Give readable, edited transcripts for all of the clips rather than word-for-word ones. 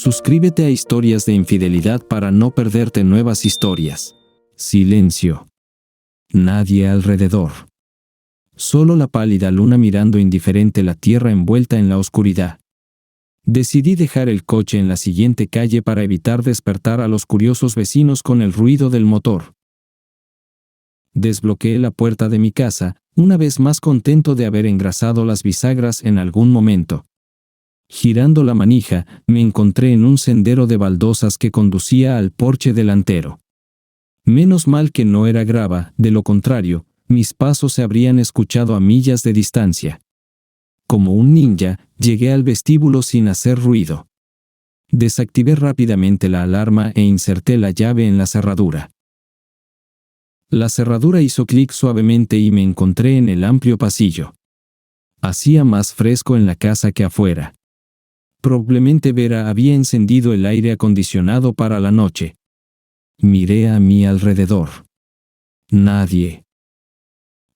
Suscríbete a Historias de Infidelidad para no perderte nuevas historias. Silencio. Nadie alrededor. Solo la pálida luna mirando indiferente la tierra envuelta en la oscuridad. Decidí dejar el coche en la siguiente calle para evitar despertar a los curiosos vecinos con el ruido del motor. Desbloqueé la puerta de mi casa, una vez más contento de haber engrasado las bisagras en algún momento. Girando la manija, me encontré en un sendero de baldosas que conducía al porche delantero. Menos mal que no era grava, de lo contrario, mis pasos se habrían escuchado a millas de distancia. Como un ninja, llegué al vestíbulo sin hacer ruido. Desactivé rápidamente la alarma e inserté la llave en la cerradura. La cerradura hizo clic suavemente y me encontré en el amplio pasillo. Hacía más fresco en la casa que afuera. Probablemente Vera había encendido el aire acondicionado para la noche. Miré a mi alrededor. Nadie.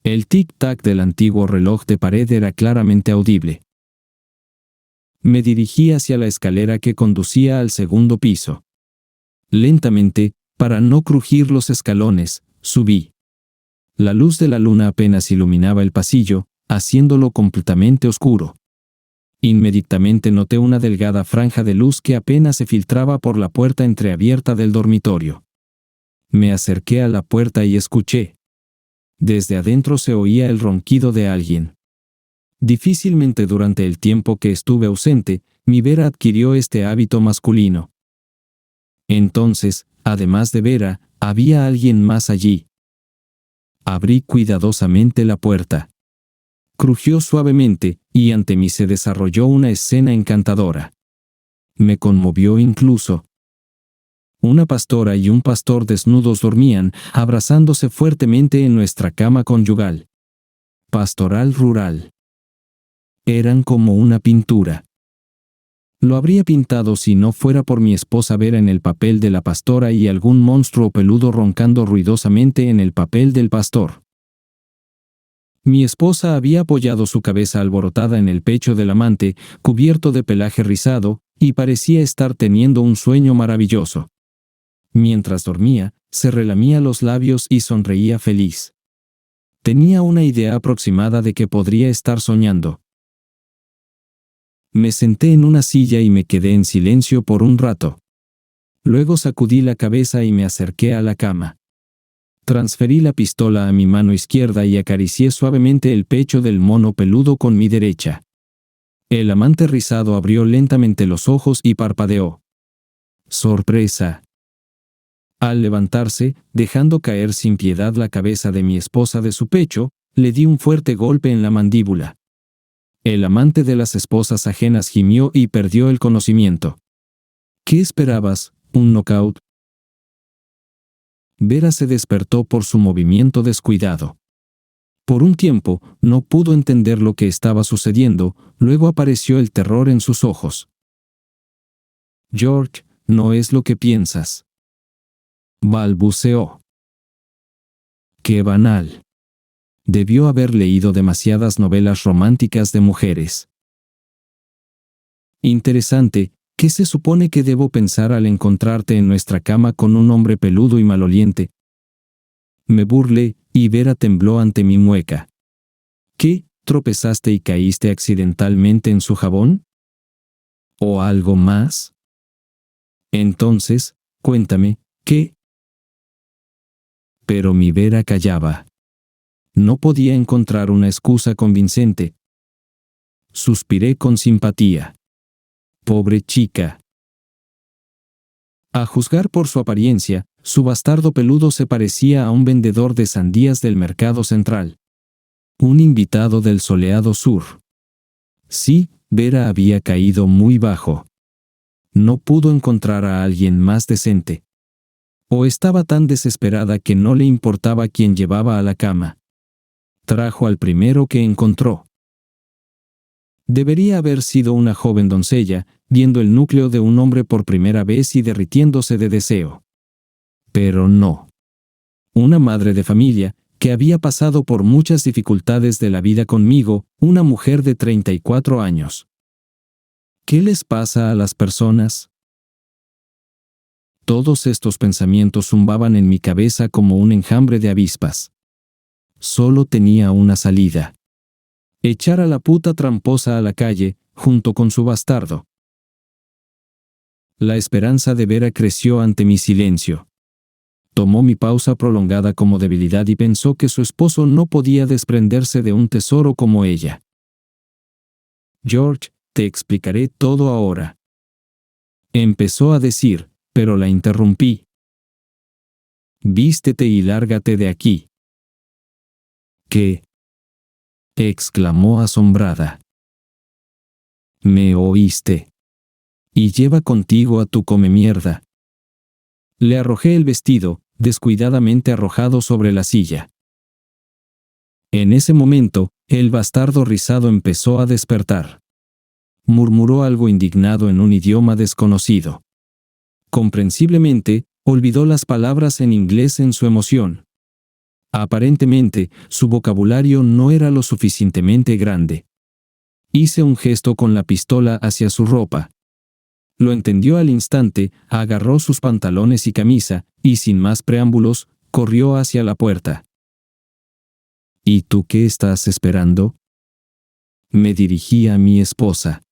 El tic-tac del antiguo reloj de pared era claramente audible. Me dirigí hacia la escalera que conducía al segundo piso. Lentamente, para no crujir los escalones, subí. La luz de la luna apenas iluminaba el pasillo, haciéndolo completamente oscuro. Inmediatamente noté una delgada franja de luz que apenas se filtraba por la puerta entreabierta del dormitorio. Me acerqué a la puerta y escuché. Desde adentro se oía el ronquido de alguien. Difícilmente durante el tiempo que estuve ausente, mi Vera adquirió este hábito masculino. Entonces, además de Vera, había alguien más allí. Abrí cuidadosamente la puerta. Crujió suavemente, y ante mí se desarrolló una escena encantadora. Me conmovió incluso. Una pastora y un pastor desnudos dormían, abrazándose fuertemente en nuestra cama conyugal. Pastoral rural. Eran como una pintura. Lo habría pintado si no fuera por mi esposa Vera en el papel de la pastora y algún monstruo peludo roncando ruidosamente en el papel del pastor. Mi esposa había apoyado su cabeza alborotada en el pecho del amante, cubierto de pelaje rizado, y parecía estar teniendo un sueño maravilloso. Mientras dormía, se relamía los labios y sonreía feliz. Tenía una idea aproximada de que podría estar soñando. Me senté en una silla y me quedé en silencio por un rato. Luego sacudí la cabeza y me acerqué a la cama. Transferí la pistola a mi mano izquierda y acaricié suavemente el pecho del mono peludo con mi derecha. El amante rizado abrió lentamente los ojos y parpadeó. ¡Sorpresa! Al levantarse, dejando caer sin piedad la cabeza de mi esposa de su pecho, le di un fuerte golpe en la mandíbula. El amante de las esposas ajenas gimió y perdió el conocimiento. ¿Qué esperabas? ¿Un knockout? Vera se despertó por su movimiento descuidado. Por un tiempo, no pudo entender lo que estaba sucediendo, luego apareció el terror en sus ojos. George, no es lo que piensas. Balbuceó. ¡Qué banal! Debió haber leído demasiadas novelas románticas de mujeres. Interesante, ¿qué se supone que debo pensar al encontrarte en nuestra cama con un hombre peludo y maloliente? Me burlé, y Vera tembló ante mi mueca. ¿Qué? ¿Tropezaste y caíste accidentalmente en su jabón? ¿O algo más? Entonces, cuéntame, ¿qué? Pero mi Vera callaba. No podía encontrar una excusa convincente. Suspiré con simpatía. Pobre chica. A juzgar por su apariencia, su bastardo peludo se parecía a un vendedor de sandías del mercado central. Un invitado del soleado sur. Sí, Vera había caído muy bajo. No pudo encontrar a alguien más decente. O estaba tan desesperada que no le importaba quién llevaba a la cama. Trajo al primero que encontró. Debería haber sido una joven doncella, viendo el núcleo de un hombre por primera vez y derritiéndose de deseo. Pero no. Una madre de familia, que había pasado por muchas dificultades de la vida conmigo, una mujer de 34 años. ¿Qué les pasa a las personas? Todos estos pensamientos zumbaban en mi cabeza como un enjambre de avispas. Solo tenía una salida: echar a la puta tramposa a la calle, junto con su bastardo. La esperanza de Vera creció ante mi silencio. Tomó mi pausa prolongada como debilidad y pensó que su esposo no podía desprenderse de un tesoro como ella. George, te explicaré todo ahora. Empezó a decir, pero la interrumpí. Vístete y lárgate de aquí. ¿Qué? Exclamó asombrada. ¿Me oíste? Y lleva contigo a tu comemierda. Le arrojé el vestido, descuidadamente arrojado sobre la silla. En ese momento, el bastardo rizado empezó a despertar. Murmuró algo indignado en un idioma desconocido. Comprensiblemente, olvidó las palabras en inglés en su emoción. Aparentemente, su vocabulario no era lo suficientemente grande. Hice un gesto con la pistola hacia su ropa. Lo entendió al instante, agarró sus pantalones y camisa, y sin más preámbulos, corrió hacia la puerta. ¿Y tú qué estás esperando? Me dirigí a mi esposa.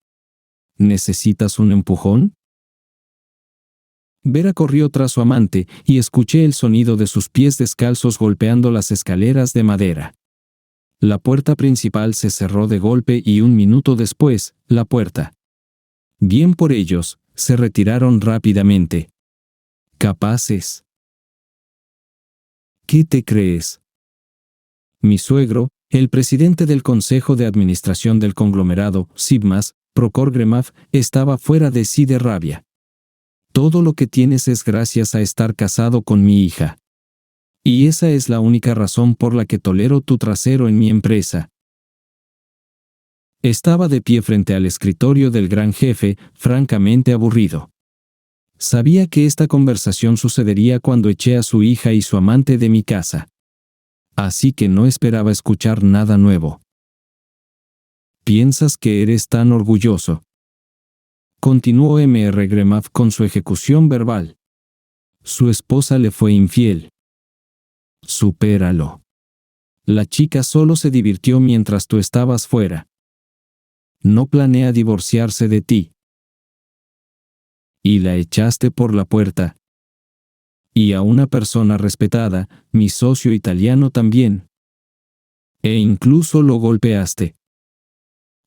¿Necesitas un empujón? Vera corrió tras su amante, y escuché el sonido de sus pies descalzos golpeando las escaleras de madera. La puerta principal se cerró de golpe y un minuto después, la puerta. Bien por ellos, se retiraron rápidamente. Capaces. ¿Qué te crees? Mi suegro, el presidente del Consejo de Administración del conglomerado, Sibmas, Procor Gremaf, estaba fuera de sí de rabia. Todo lo que tienes es gracias a estar casado con mi hija. Y esa es la única razón por la que tolero tu trasero en mi empresa. Estaba de pie frente al escritorio del gran jefe, francamente aburrido. Sabía que esta conversación sucedería cuando eché a su hija y su amante de mi casa. Así que no esperaba escuchar nada nuevo. ¿Piensas que eres tan orgulloso? Continuó M.R. Gremaf con su ejecución verbal. Su esposa le fue infiel. Supéralo. La chica solo se divirtió mientras tú estabas fuera. No planea divorciarse de ti. Y la echaste por la puerta. Y a una persona respetada, mi socio italiano también. E incluso lo golpeaste.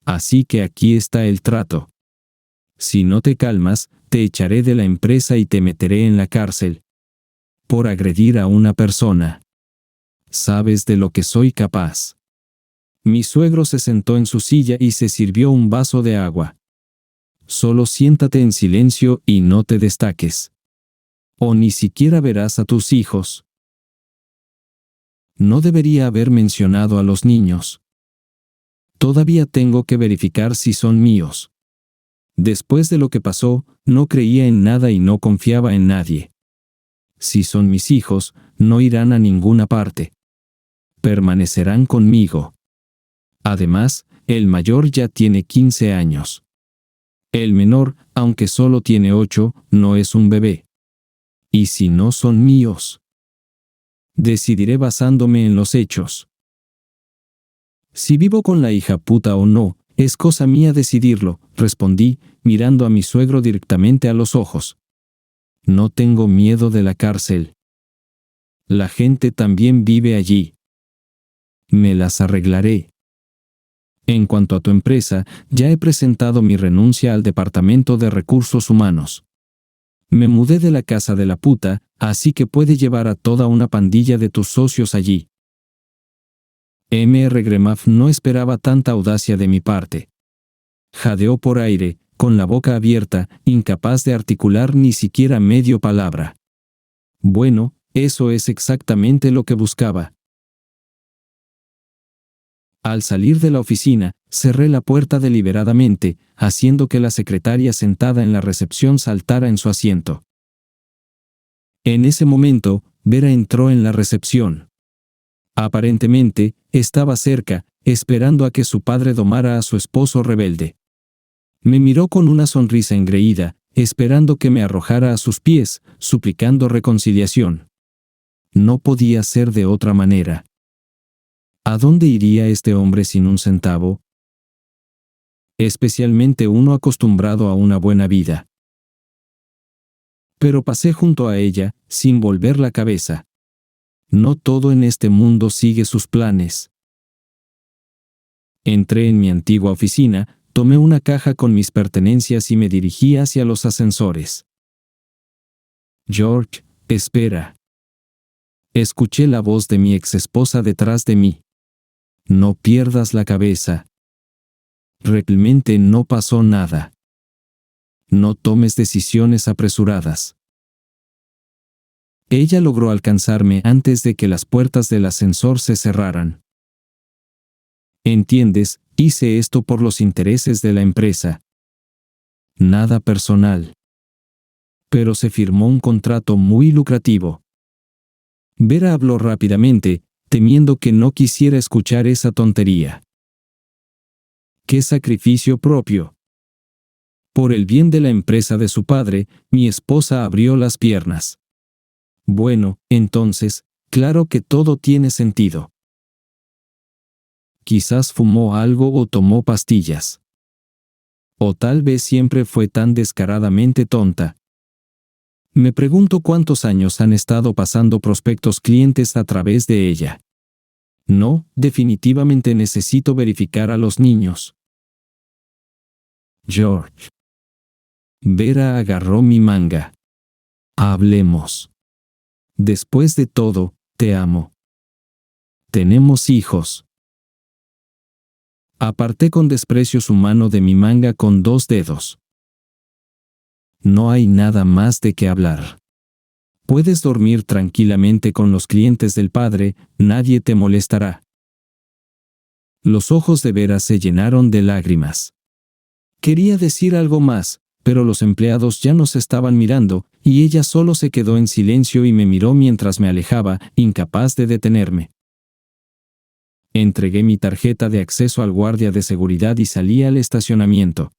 Así que aquí está el trato. Si no te calmas, te echaré de la empresa y te meteré en la cárcel. Por agredir a una persona. ¿Sabes de lo que soy capaz? Mi suegro se sentó en su silla y se sirvió un vaso de agua. Solo siéntate en silencio y no te destaques. O ni siquiera verás a tus hijos. No debería haber mencionado a los niños. Todavía tengo que verificar si son míos. Después de lo que pasó, no creía en nada y no confiaba en nadie. Si son mis hijos, no irán a ninguna parte. Permanecerán conmigo. Además, el mayor ya tiene 15 años. El menor, aunque solo tiene 8, no es un bebé. ¿Y si no son míos? Decidiré basándome en los hechos. Si vivo con la hija puta o no, es cosa mía decidirlo, respondí, mirando a mi suegro directamente a los ojos. No tengo miedo de la cárcel. La gente también vive allí. Me las arreglaré. En cuanto a tu empresa, ya he presentado mi renuncia al Departamento de Recursos Humanos. Me mudé de la casa de la puta, así que puede llevar a toda una pandilla de tus socios allí. M.R. Gremaf no esperaba tanta audacia de mi parte. Jadeó por aire, con la boca abierta, incapaz de articular ni siquiera medio palabra. Bueno, eso es exactamente lo que buscaba. Al salir de la oficina, cerré la puerta deliberadamente, haciendo que la secretaria sentada en la recepción saltara en su asiento. En ese momento, Vera entró en la recepción. Aparentemente, estaba cerca, esperando a que su padre domara a su esposo rebelde. Me miró con una sonrisa engreída, esperando que me arrojara a sus pies, suplicando reconciliación. No podía ser de otra manera. ¿A dónde iría este hombre sin un centavo? Especialmente uno acostumbrado a una buena vida. Pero pasé junto a ella, sin volver la cabeza. No todo en este mundo sigue sus planes. Entré en mi antigua oficina, tomé una caja con mis pertenencias y me dirigí hacia los ascensores. George, espera. Escuché la voz de mi exesposa detrás de mí. No pierdas la cabeza. Realmente no pasó nada. No tomes decisiones apresuradas. Ella logró alcanzarme antes de que las puertas del ascensor se cerraran. ¿Entiendes? Hice esto por los intereses de la empresa. Nada personal. Pero se firmó un contrato muy lucrativo. Vera habló rápidamente, temiendo que no quisiera escuchar esa tontería. ¡Qué sacrificio propio! Por el bien de la empresa de su padre, mi esposa abrió las piernas. Bueno, entonces, claro que todo tiene sentido. Quizás fumó algo o tomó pastillas. O tal vez siempre fue tan descaradamente tonta. Me pregunto cuántos años han estado pasando prospectos clientes a través de ella. No, definitivamente necesito verificar a los niños. George. Vera agarró mi manga. Hablemos. Después de todo, te amo. Tenemos hijos. Aparté con desprecio su mano de mi manga con 2 dedos. No hay nada más de qué hablar. Puedes dormir tranquilamente con los clientes del padre, nadie te molestará. Los ojos de Vera se llenaron de lágrimas. Quería decir algo más, pero los empleados ya nos estaban mirando, y ella solo se quedó en silencio y me miró mientras me alejaba, incapaz de detenerme. Entregué mi tarjeta de acceso al guardia de seguridad y salí al estacionamiento.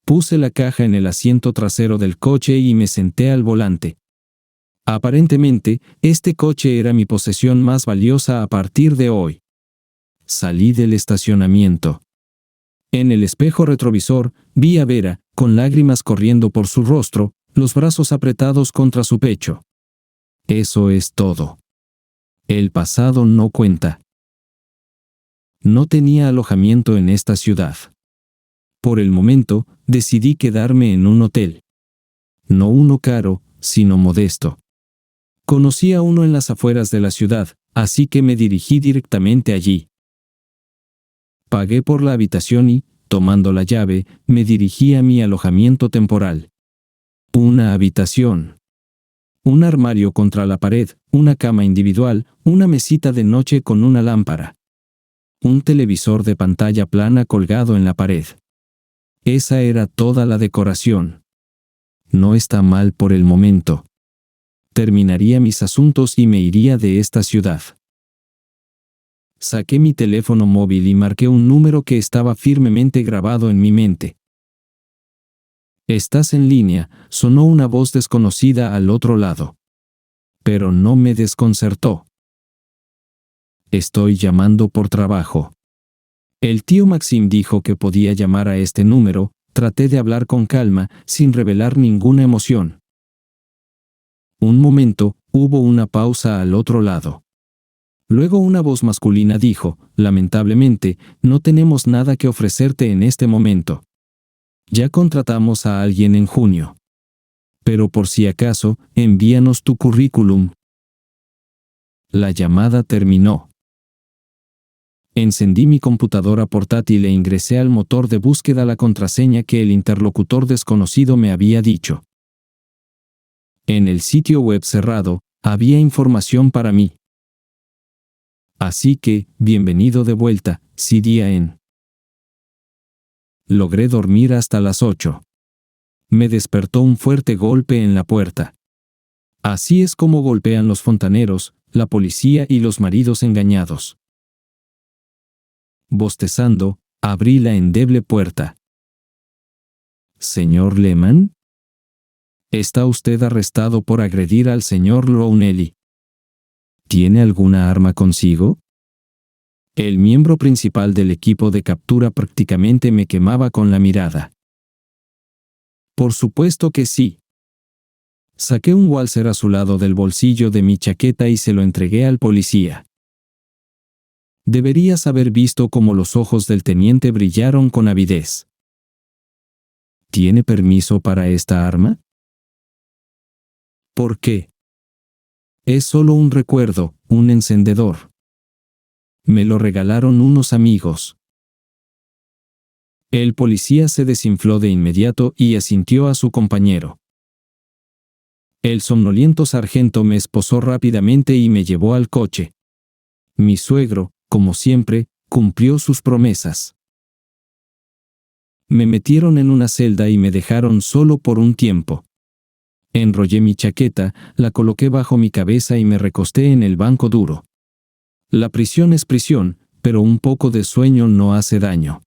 Puse la caja en el asiento trasero del coche y me senté al volante. Aparentemente, este coche era mi posesión más valiosa a partir de hoy. Salí del estacionamiento. En el espejo retrovisor, vi a Vera, con lágrimas corriendo por su rostro, los brazos apretados contra su pecho. Eso es todo. El pasado no cuenta. No tenía alojamiento en esta ciudad. Por el momento, decidí quedarme en un hotel. No uno caro, sino modesto. Conocí a uno en las afueras de la ciudad, así que me dirigí directamente allí. Pagué por la habitación y, tomando la llave, me dirigí a mi alojamiento temporal. Una habitación. Un armario contra la pared, una cama individual, una mesita de noche con una lámpara. Un televisor de pantalla plana colgado en la pared. Esa era toda la decoración. No está mal por el momento. Terminaría mis asuntos y me iría de esta ciudad. Saqué mi teléfono móvil y marqué un número que estaba firmemente grabado en mi mente. «Estás en línea», sonó una voz desconocida al otro lado. Pero no me desconcertó. «Estoy llamando por trabajo». El tío Maxim dijo que podía llamar a este número. Traté de hablar con calma, sin revelar ninguna emoción. Un momento, hubo una pausa al otro lado. Luego una voz masculina dijo, lamentablemente, no tenemos nada que ofrecerte en este momento. Ya contratamos a alguien en junio. Pero por si acaso, envíanos tu currículum. La llamada terminó. Encendí mi computadora portátil e ingresé al motor de búsqueda la contraseña que el interlocutor desconocido me había dicho. En el sitio web cerrado, había información para mí. Así que, bienvenido de vuelta, CDN. Logré dormir hasta las 8. Me despertó un fuerte golpe en la puerta. Así es como golpean los fontaneros, la policía y los maridos engañados. Bostezando, abrí la endeble puerta. «¿Señor Lehman?» Está usted arrestado por agredir al señor Brownelly. ¿Tiene alguna arma consigo? El miembro principal del equipo de captura prácticamente me quemaba con la mirada. Por supuesto que sí. Saqué un Walser azulado del bolsillo de mi chaqueta y se lo entregué al policía. Deberías haber visto cómo los ojos del teniente brillaron con avidez. ¿Tiene permiso para esta arma? ¿Por qué? Es solo un recuerdo, un encendedor. Me lo regalaron unos amigos. El policía se desinfló de inmediato y asintió a su compañero. El somnoliento sargento me esposó rápidamente y me llevó al coche. Mi suegro, como siempre, cumplió sus promesas. Me metieron en una celda y me dejaron solo por un tiempo. Enrollé mi chaqueta, la coloqué bajo mi cabeza y me recosté en el banco duro. La prisión es prisión, pero un poco de sueño no hace daño.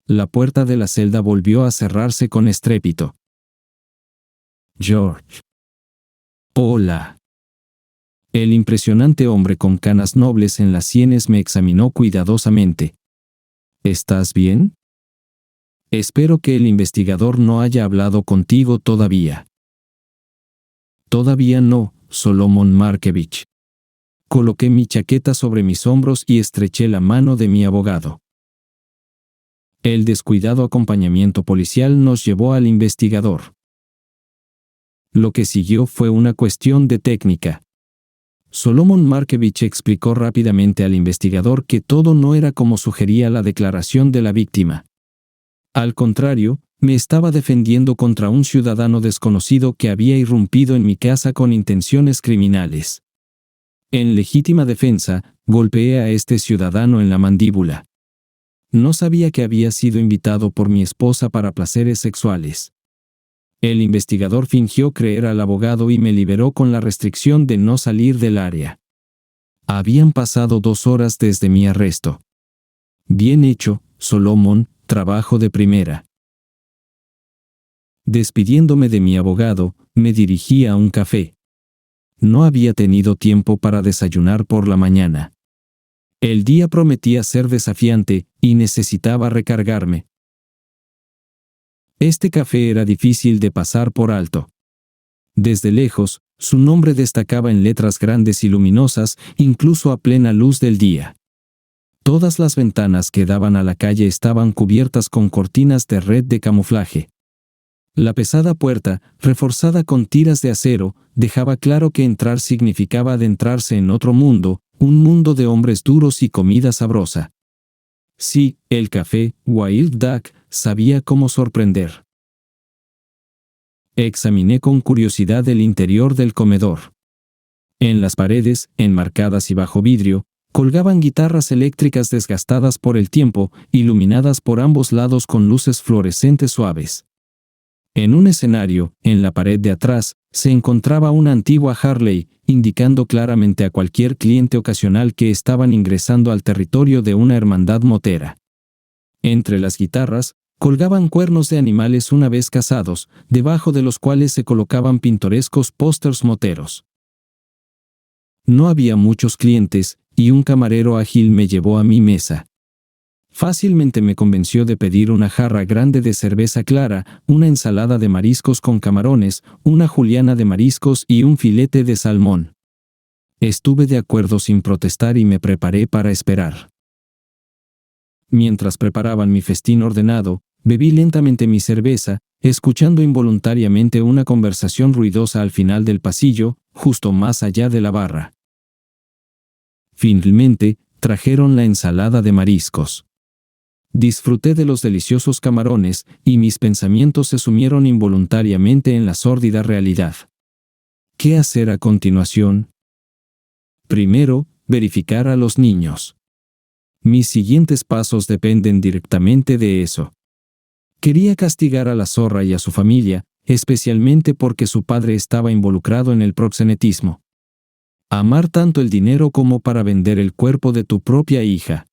La puerta de la celda volvió a cerrarse con estrépito. George. Hola. El impresionante hombre con canas nobles en las sienes me examinó cuidadosamente. ¿Estás bien? Espero que el investigador no haya hablado contigo todavía. Todavía no, Solomon Markevich. Coloqué mi chaqueta sobre mis hombros y estreché la mano de mi abogado. El descuidado acompañamiento policial nos llevó al investigador. Lo que siguió fue una cuestión de técnica. Solomon Markevich explicó rápidamente al investigador que todo no era como sugería la declaración de la víctima. Al contrario, me estaba defendiendo contra un ciudadano desconocido que había irrumpido en mi casa con intenciones criminales. En legítima defensa, golpeé a este ciudadano en la mandíbula. No sabía que había sido invitado por mi esposa para placeres sexuales. El investigador fingió creer al abogado y me liberó con la restricción de no salir del área. Habían pasado 2 horas desde mi arresto. Bien hecho, Solomon, trabajo de primera. Despidiéndome de mi abogado, me dirigí a un café. No había tenido tiempo para desayunar por la mañana. El día prometía ser desafiante y necesitaba recargarme. Este café era difícil de pasar por alto. Desde lejos, su nombre destacaba en letras grandes y luminosas, incluso a plena luz del día. Todas las ventanas que daban a la calle estaban cubiertas con cortinas de red de camuflaje. La pesada puerta, reforzada con tiras de acero, dejaba claro que entrar significaba adentrarse en otro mundo, un mundo de hombres duros y comida sabrosa. Sí, el café, Wild Duck, sabía cómo sorprender. Examiné con curiosidad el interior del comedor. En las paredes, enmarcadas y bajo vidrio, colgaban guitarras eléctricas desgastadas por el tiempo, iluminadas por ambos lados con luces fluorescentes suaves. En un escenario, en la pared de atrás, se encontraba una antigua Harley, indicando claramente a cualquier cliente ocasional que estaban ingresando al territorio de una hermandad motera. Entre las guitarras, colgaban cuernos de animales una vez cazados, debajo de los cuales se colocaban pintorescos pósters moteros. No había muchos clientes, y un camarero ágil me llevó a mi mesa. Fácilmente me convenció de pedir una jarra grande de cerveza clara, una ensalada de mariscos con camarones, una juliana de mariscos y un filete de salmón. Estuve de acuerdo sin protestar y me preparé para esperar. Mientras preparaban mi festín ordenado, bebí lentamente mi cerveza, escuchando involuntariamente una conversación ruidosa al final del pasillo, justo más allá de la barra. Finalmente, trajeron la ensalada de mariscos. Disfruté de los deliciosos camarones, y mis pensamientos se sumieron involuntariamente en la sórdida realidad. ¿Qué hacer a continuación? Primero, verificar a los niños. Mis siguientes pasos dependen directamente de eso. Quería castigar a la zorra y a su familia, especialmente porque su padre estaba involucrado en el proxenetismo. Amar tanto el dinero como para vender el cuerpo de tu propia hija.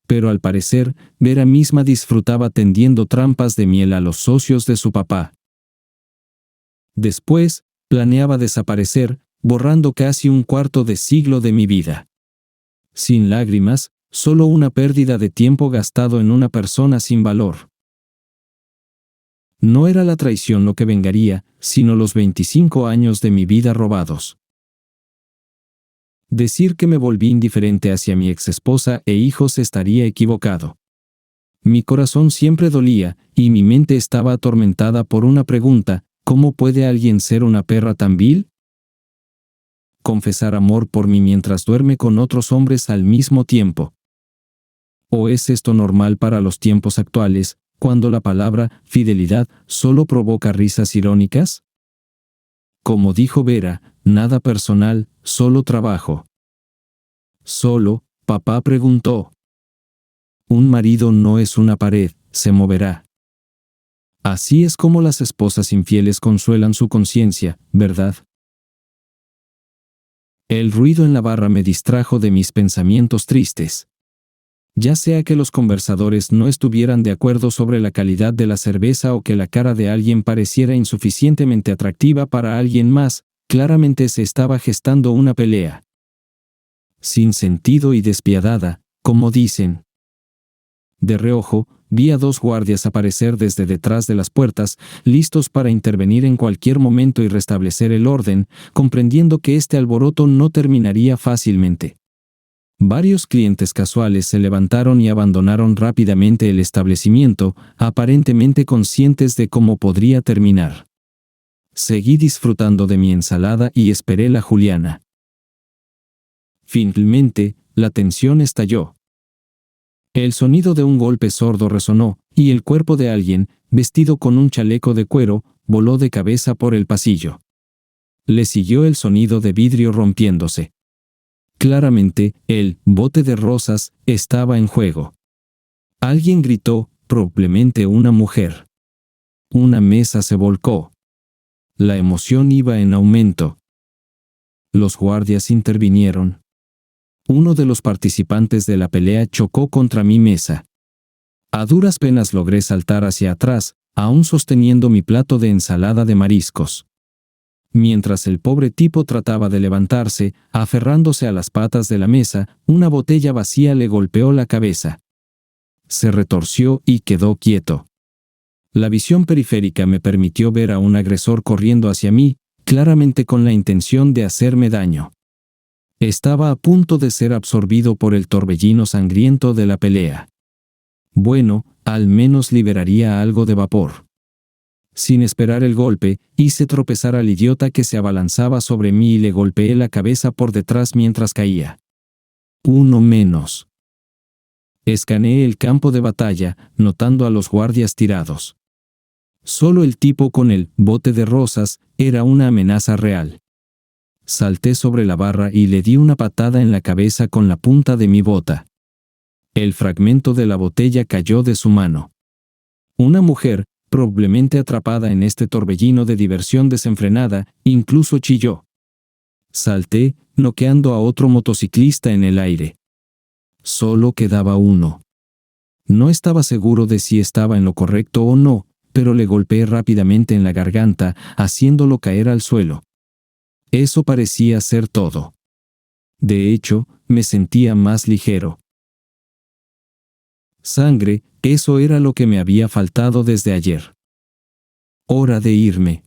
Pero al parecer, Vera misma disfrutaba tendiendo trampas de miel a los socios de su papá. Después, planeaba desaparecer, borrando casi un cuarto de siglo de mi vida. Sin lágrimas, solo una pérdida de tiempo gastado en una persona sin valor. No era la traición lo que vengaría, sino los 25 años de mi vida robados. Decir que me volví indiferente hacia mi exesposa e hijos estaría equivocado. Mi corazón siempre dolía, y mi mente estaba atormentada por una pregunta: ¿cómo puede alguien ser una perra tan vil? Confesar amor por mí mientras duerme con otros hombres al mismo tiempo. ¿O es esto normal para los tiempos actuales, cuando la palabra fidelidad solo provoca risas irónicas? Como dijo Vera, nada personal, solo trabajo. Solo, papá preguntó. Un marido no es una pared, se moverá. Así es como las esposas infieles consuelan su conciencia, ¿verdad? El ruido en la barra me distrajo de mis pensamientos tristes. Ya sea que los conversadores no estuvieran de acuerdo sobre la calidad de la cerveza o que la cara de alguien pareciera insuficientemente atractiva para alguien más, claramente se estaba gestando una pelea. Sin sentido y despiadada, como dicen. De reojo, vi a 2 guardias aparecer desde detrás de las puertas, listos para intervenir en cualquier momento y restablecer el orden, comprendiendo que este alboroto no terminaría fácilmente. Varios clientes casuales se levantaron y abandonaron rápidamente el establecimiento, aparentemente conscientes de cómo podría terminar. Seguí disfrutando de mi ensalada y esperé la juliana. Finalmente, la tensión estalló. El sonido de un golpe sordo resonó, y el cuerpo de alguien, vestido con un chaleco de cuero, voló de cabeza por el pasillo. Le siguió el sonido de vidrio rompiéndose. Claramente, el bote de rosas estaba en juego. Alguien gritó, probablemente una mujer. Una mesa se volcó. La emoción iba en aumento. Los guardias intervinieron. Uno de los participantes de la pelea chocó contra mi mesa. A duras penas logré saltar hacia atrás, aún sosteniendo mi plato de ensalada de mariscos. Mientras el pobre tipo trataba de levantarse, aferrándose a las patas de la mesa, una botella vacía le golpeó la cabeza. Se retorció y quedó quieto. La visión periférica me permitió ver a un agresor corriendo hacia mí, claramente con la intención de hacerme daño. Estaba a punto de ser absorbido por el torbellino sangriento de la pelea. Bueno, al menos liberaría algo de vapor. Sin esperar el golpe, hice tropezar al idiota que se abalanzaba sobre mí y le golpeé la cabeza por detrás mientras caía. Uno menos. Escaneé el campo de batalla, notando a los guardias tirados. Solo el tipo con el bote de rosas era una amenaza real. Salté sobre la barra y le di una patada en la cabeza con la punta de mi bota. El fragmento de la botella cayó de su mano. Una mujer, probablemente atrapada en este torbellino de diversión desenfrenada, incluso chilló. Salté, noqueando a otro motociclista en el aire. Solo quedaba uno. No estaba seguro de si estaba en lo correcto o no, pero le golpeé rápidamente en la garganta, haciéndolo caer al suelo. Eso parecía ser todo. De hecho, me sentía más ligero. Sangre, eso era lo que me había faltado desde ayer. Hora de irme.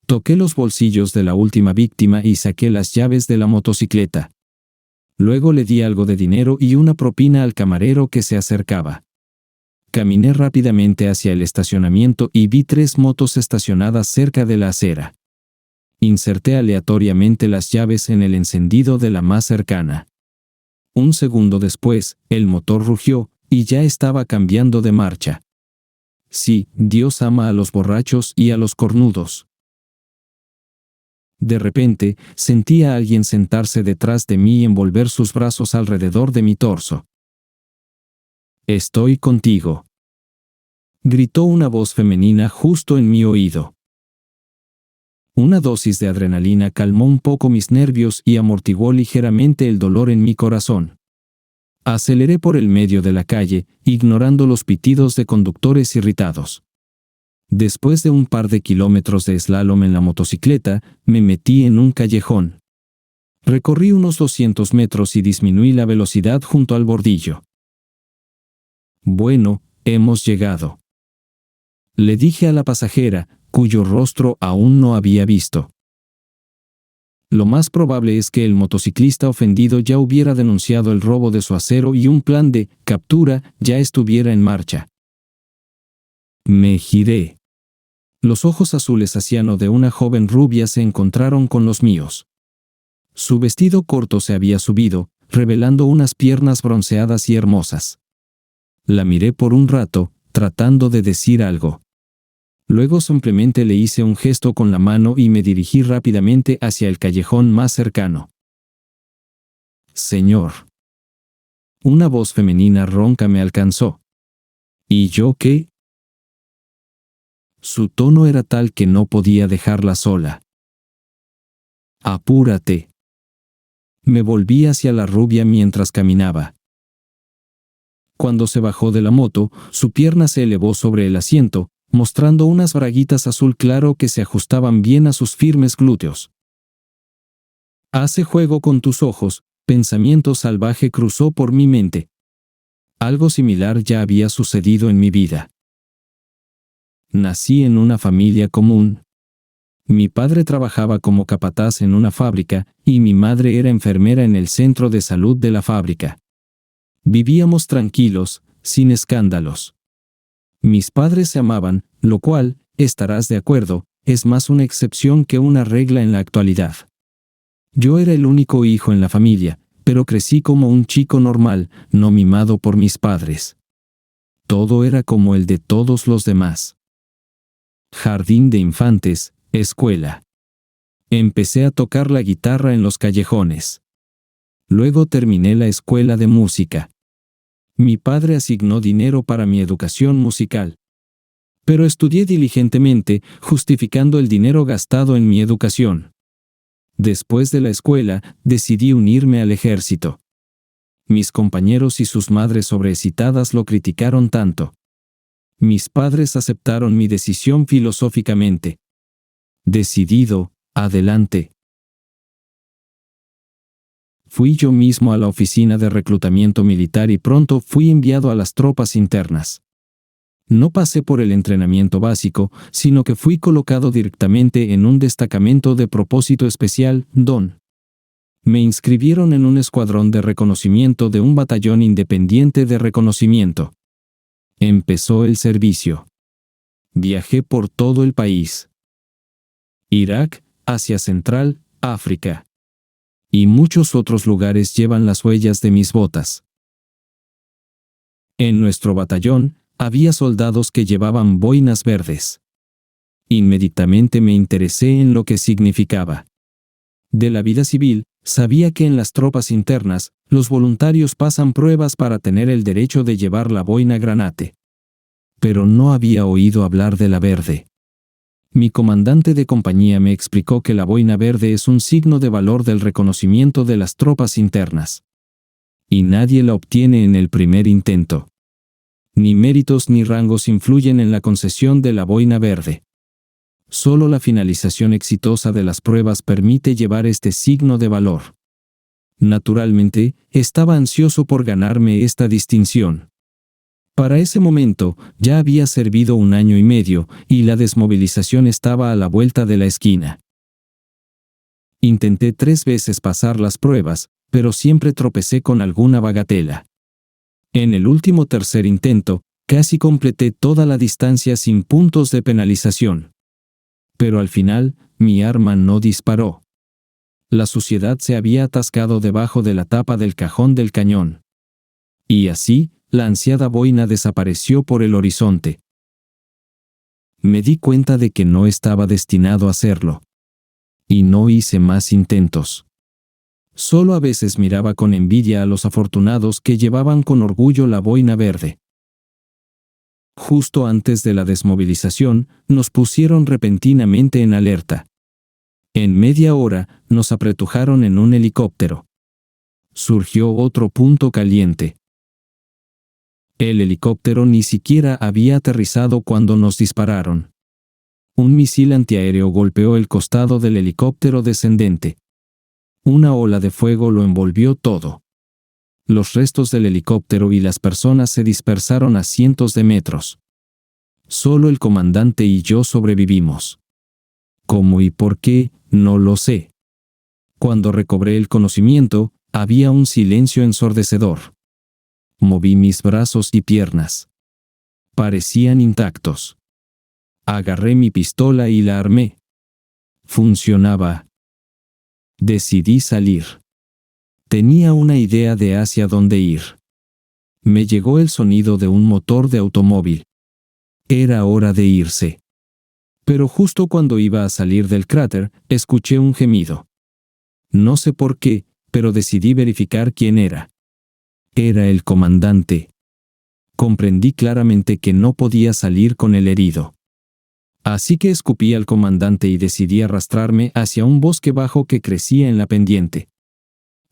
Toqué los bolsillos de la última víctima y saqué las llaves de la motocicleta. Luego le di algo de dinero y una propina al camarero que se acercaba. Caminé rápidamente hacia el estacionamiento y vi 3 motos estacionadas cerca de la acera. Inserté aleatoriamente las llaves en el encendido de la más cercana. Un segundo después, el motor rugió, y ya estaba cambiando de marcha. Sí, Dios ama a los borrachos y a los cornudos. De repente, sentí a alguien sentarse detrás de mí y envolver sus brazos alrededor de mi torso. «Estoy contigo», gritó una voz femenina justo en mi oído. Una dosis de adrenalina calmó un poco mis nervios y amortiguó ligeramente el dolor en mi corazón. Aceleré por el medio de la calle, ignorando los pitidos de conductores irritados. Después de un par de kilómetros de slalom en la motocicleta, me metí en un callejón. Recorrí unos 200 metros y disminuí la velocidad junto al bordillo. Bueno, hemos llegado. Le dije a la pasajera, cuyo rostro aún no había visto. Lo más probable es que el motociclista ofendido ya hubiera denunciado el robo de su acero y un plan de captura ya estuviera en marcha. Me giré. Los ojos azules asiano de una joven rubia se encontraron con los míos. Su vestido corto se había subido, revelando unas piernas bronceadas y hermosas. La miré por un rato, tratando de decir algo. Luego simplemente le hice un gesto con la mano y me dirigí rápidamente hacia el callejón más cercano. Señor. Una voz femenina ronca me alcanzó. ¿Y yo qué? Su tono era tal que no podía dejarla sola. Apúrate. Me volví hacia la rubia mientras caminaba. Cuando se bajó de la moto, su pierna se elevó sobre el asiento, mostrando unas braguitas azul claro que se ajustaban bien a sus firmes glúteos. Hace juego con tus ojos, pensamiento salvaje cruzó por mi mente. Algo similar ya había sucedido en mi vida. Nací en una familia común. Mi padre trabajaba como capataz en una fábrica y mi madre era enfermera en el centro de salud de la fábrica. Vivíamos tranquilos, sin escándalos. Mis padres se amaban, lo cual, estarás de acuerdo, es más una excepción que una regla en la actualidad. Yo era el único hijo en la familia, pero crecí como un chico normal, no mimado por mis padres. Todo era como el de todos los demás. Jardín de infantes, escuela. Empecé a tocar la guitarra en los callejones. Luego terminé la escuela de música. Mi padre asignó dinero para mi educación musical. Pero estudié diligentemente, justificando el dinero gastado en mi educación. Después de la escuela, decidí unirme al ejército. Mis compañeros y sus madres sobreexcitadas lo criticaron tanto. Mis padres aceptaron mi decisión filosóficamente. Decidido, adelante. Fui yo mismo a la oficina de reclutamiento militar y pronto fui enviado a las tropas internas. No pasé por el entrenamiento básico, sino que fui colocado directamente en un destacamento de propósito especial, DON. Me inscribieron en un escuadrón de reconocimiento de un batallón independiente de reconocimiento. Empezó el servicio. Viajé por todo el país. Irak, Asia Central, África. Y muchos otros lugares llevan las huellas de mis botas. En nuestro batallón, había soldados que llevaban boinas verdes. Inmediatamente me interesé en lo que significaba. De la vida civil, sabía que en las tropas internas, los voluntarios pasan pruebas para tener el derecho de llevar la boina granate. Pero no había oído hablar de la verde. Mi comandante de compañía me explicó que la boina verde es un signo de valor del reconocimiento de las tropas internas. Y nadie la obtiene en el primer intento. Ni méritos ni rangos influyen en la concesión de la boina verde. Solo la finalización exitosa de las pruebas permite llevar este signo de valor. Naturalmente, estaba ansioso por ganarme esta distinción. Para ese momento, ya había servido 1 año y medio, y la desmovilización estaba a la vuelta de la esquina. Intenté 3 veces pasar las pruebas, pero siempre tropecé con alguna bagatela. En el último tercer intento, casi completé toda la distancia sin puntos de penalización. Pero al final, mi arma no disparó. La suciedad se había atascado debajo de la tapa del cajón del cañón. Y así, la ansiada boina desapareció por el horizonte. Me di cuenta de que no estaba destinado a hacerlo. Y no hice más intentos. Solo a veces miraba con envidia a los afortunados que llevaban con orgullo la boina verde. Justo antes de la desmovilización, nos pusieron repentinamente en alerta. En media hora, nos apretujaron en un helicóptero. Surgió otro punto caliente. El helicóptero ni siquiera había aterrizado cuando nos dispararon. Un misil antiaéreo golpeó el costado del helicóptero descendente. Una ola de fuego lo envolvió todo. Los restos del helicóptero y las personas se dispersaron a cientos de metros. Solo el comandante y yo sobrevivimos. ¿Cómo y por qué? No lo sé. Cuando recobré el conocimiento, había un silencio ensordecedor. Moví mis brazos y piernas. Parecían intactos. Agarré mi pistola y la armé. Funcionaba. Decidí salir. Tenía una idea de hacia dónde ir. Me llegó el sonido de un motor de automóvil. Era hora de irse. Pero justo cuando iba a salir del cráter, escuché un gemido. No sé por qué, pero decidí verificar quién era. Era el comandante. Comprendí claramente que no podía salir con el herido. Así que escupí al comandante y decidí arrastrarme hacia un bosque bajo que crecía en la pendiente.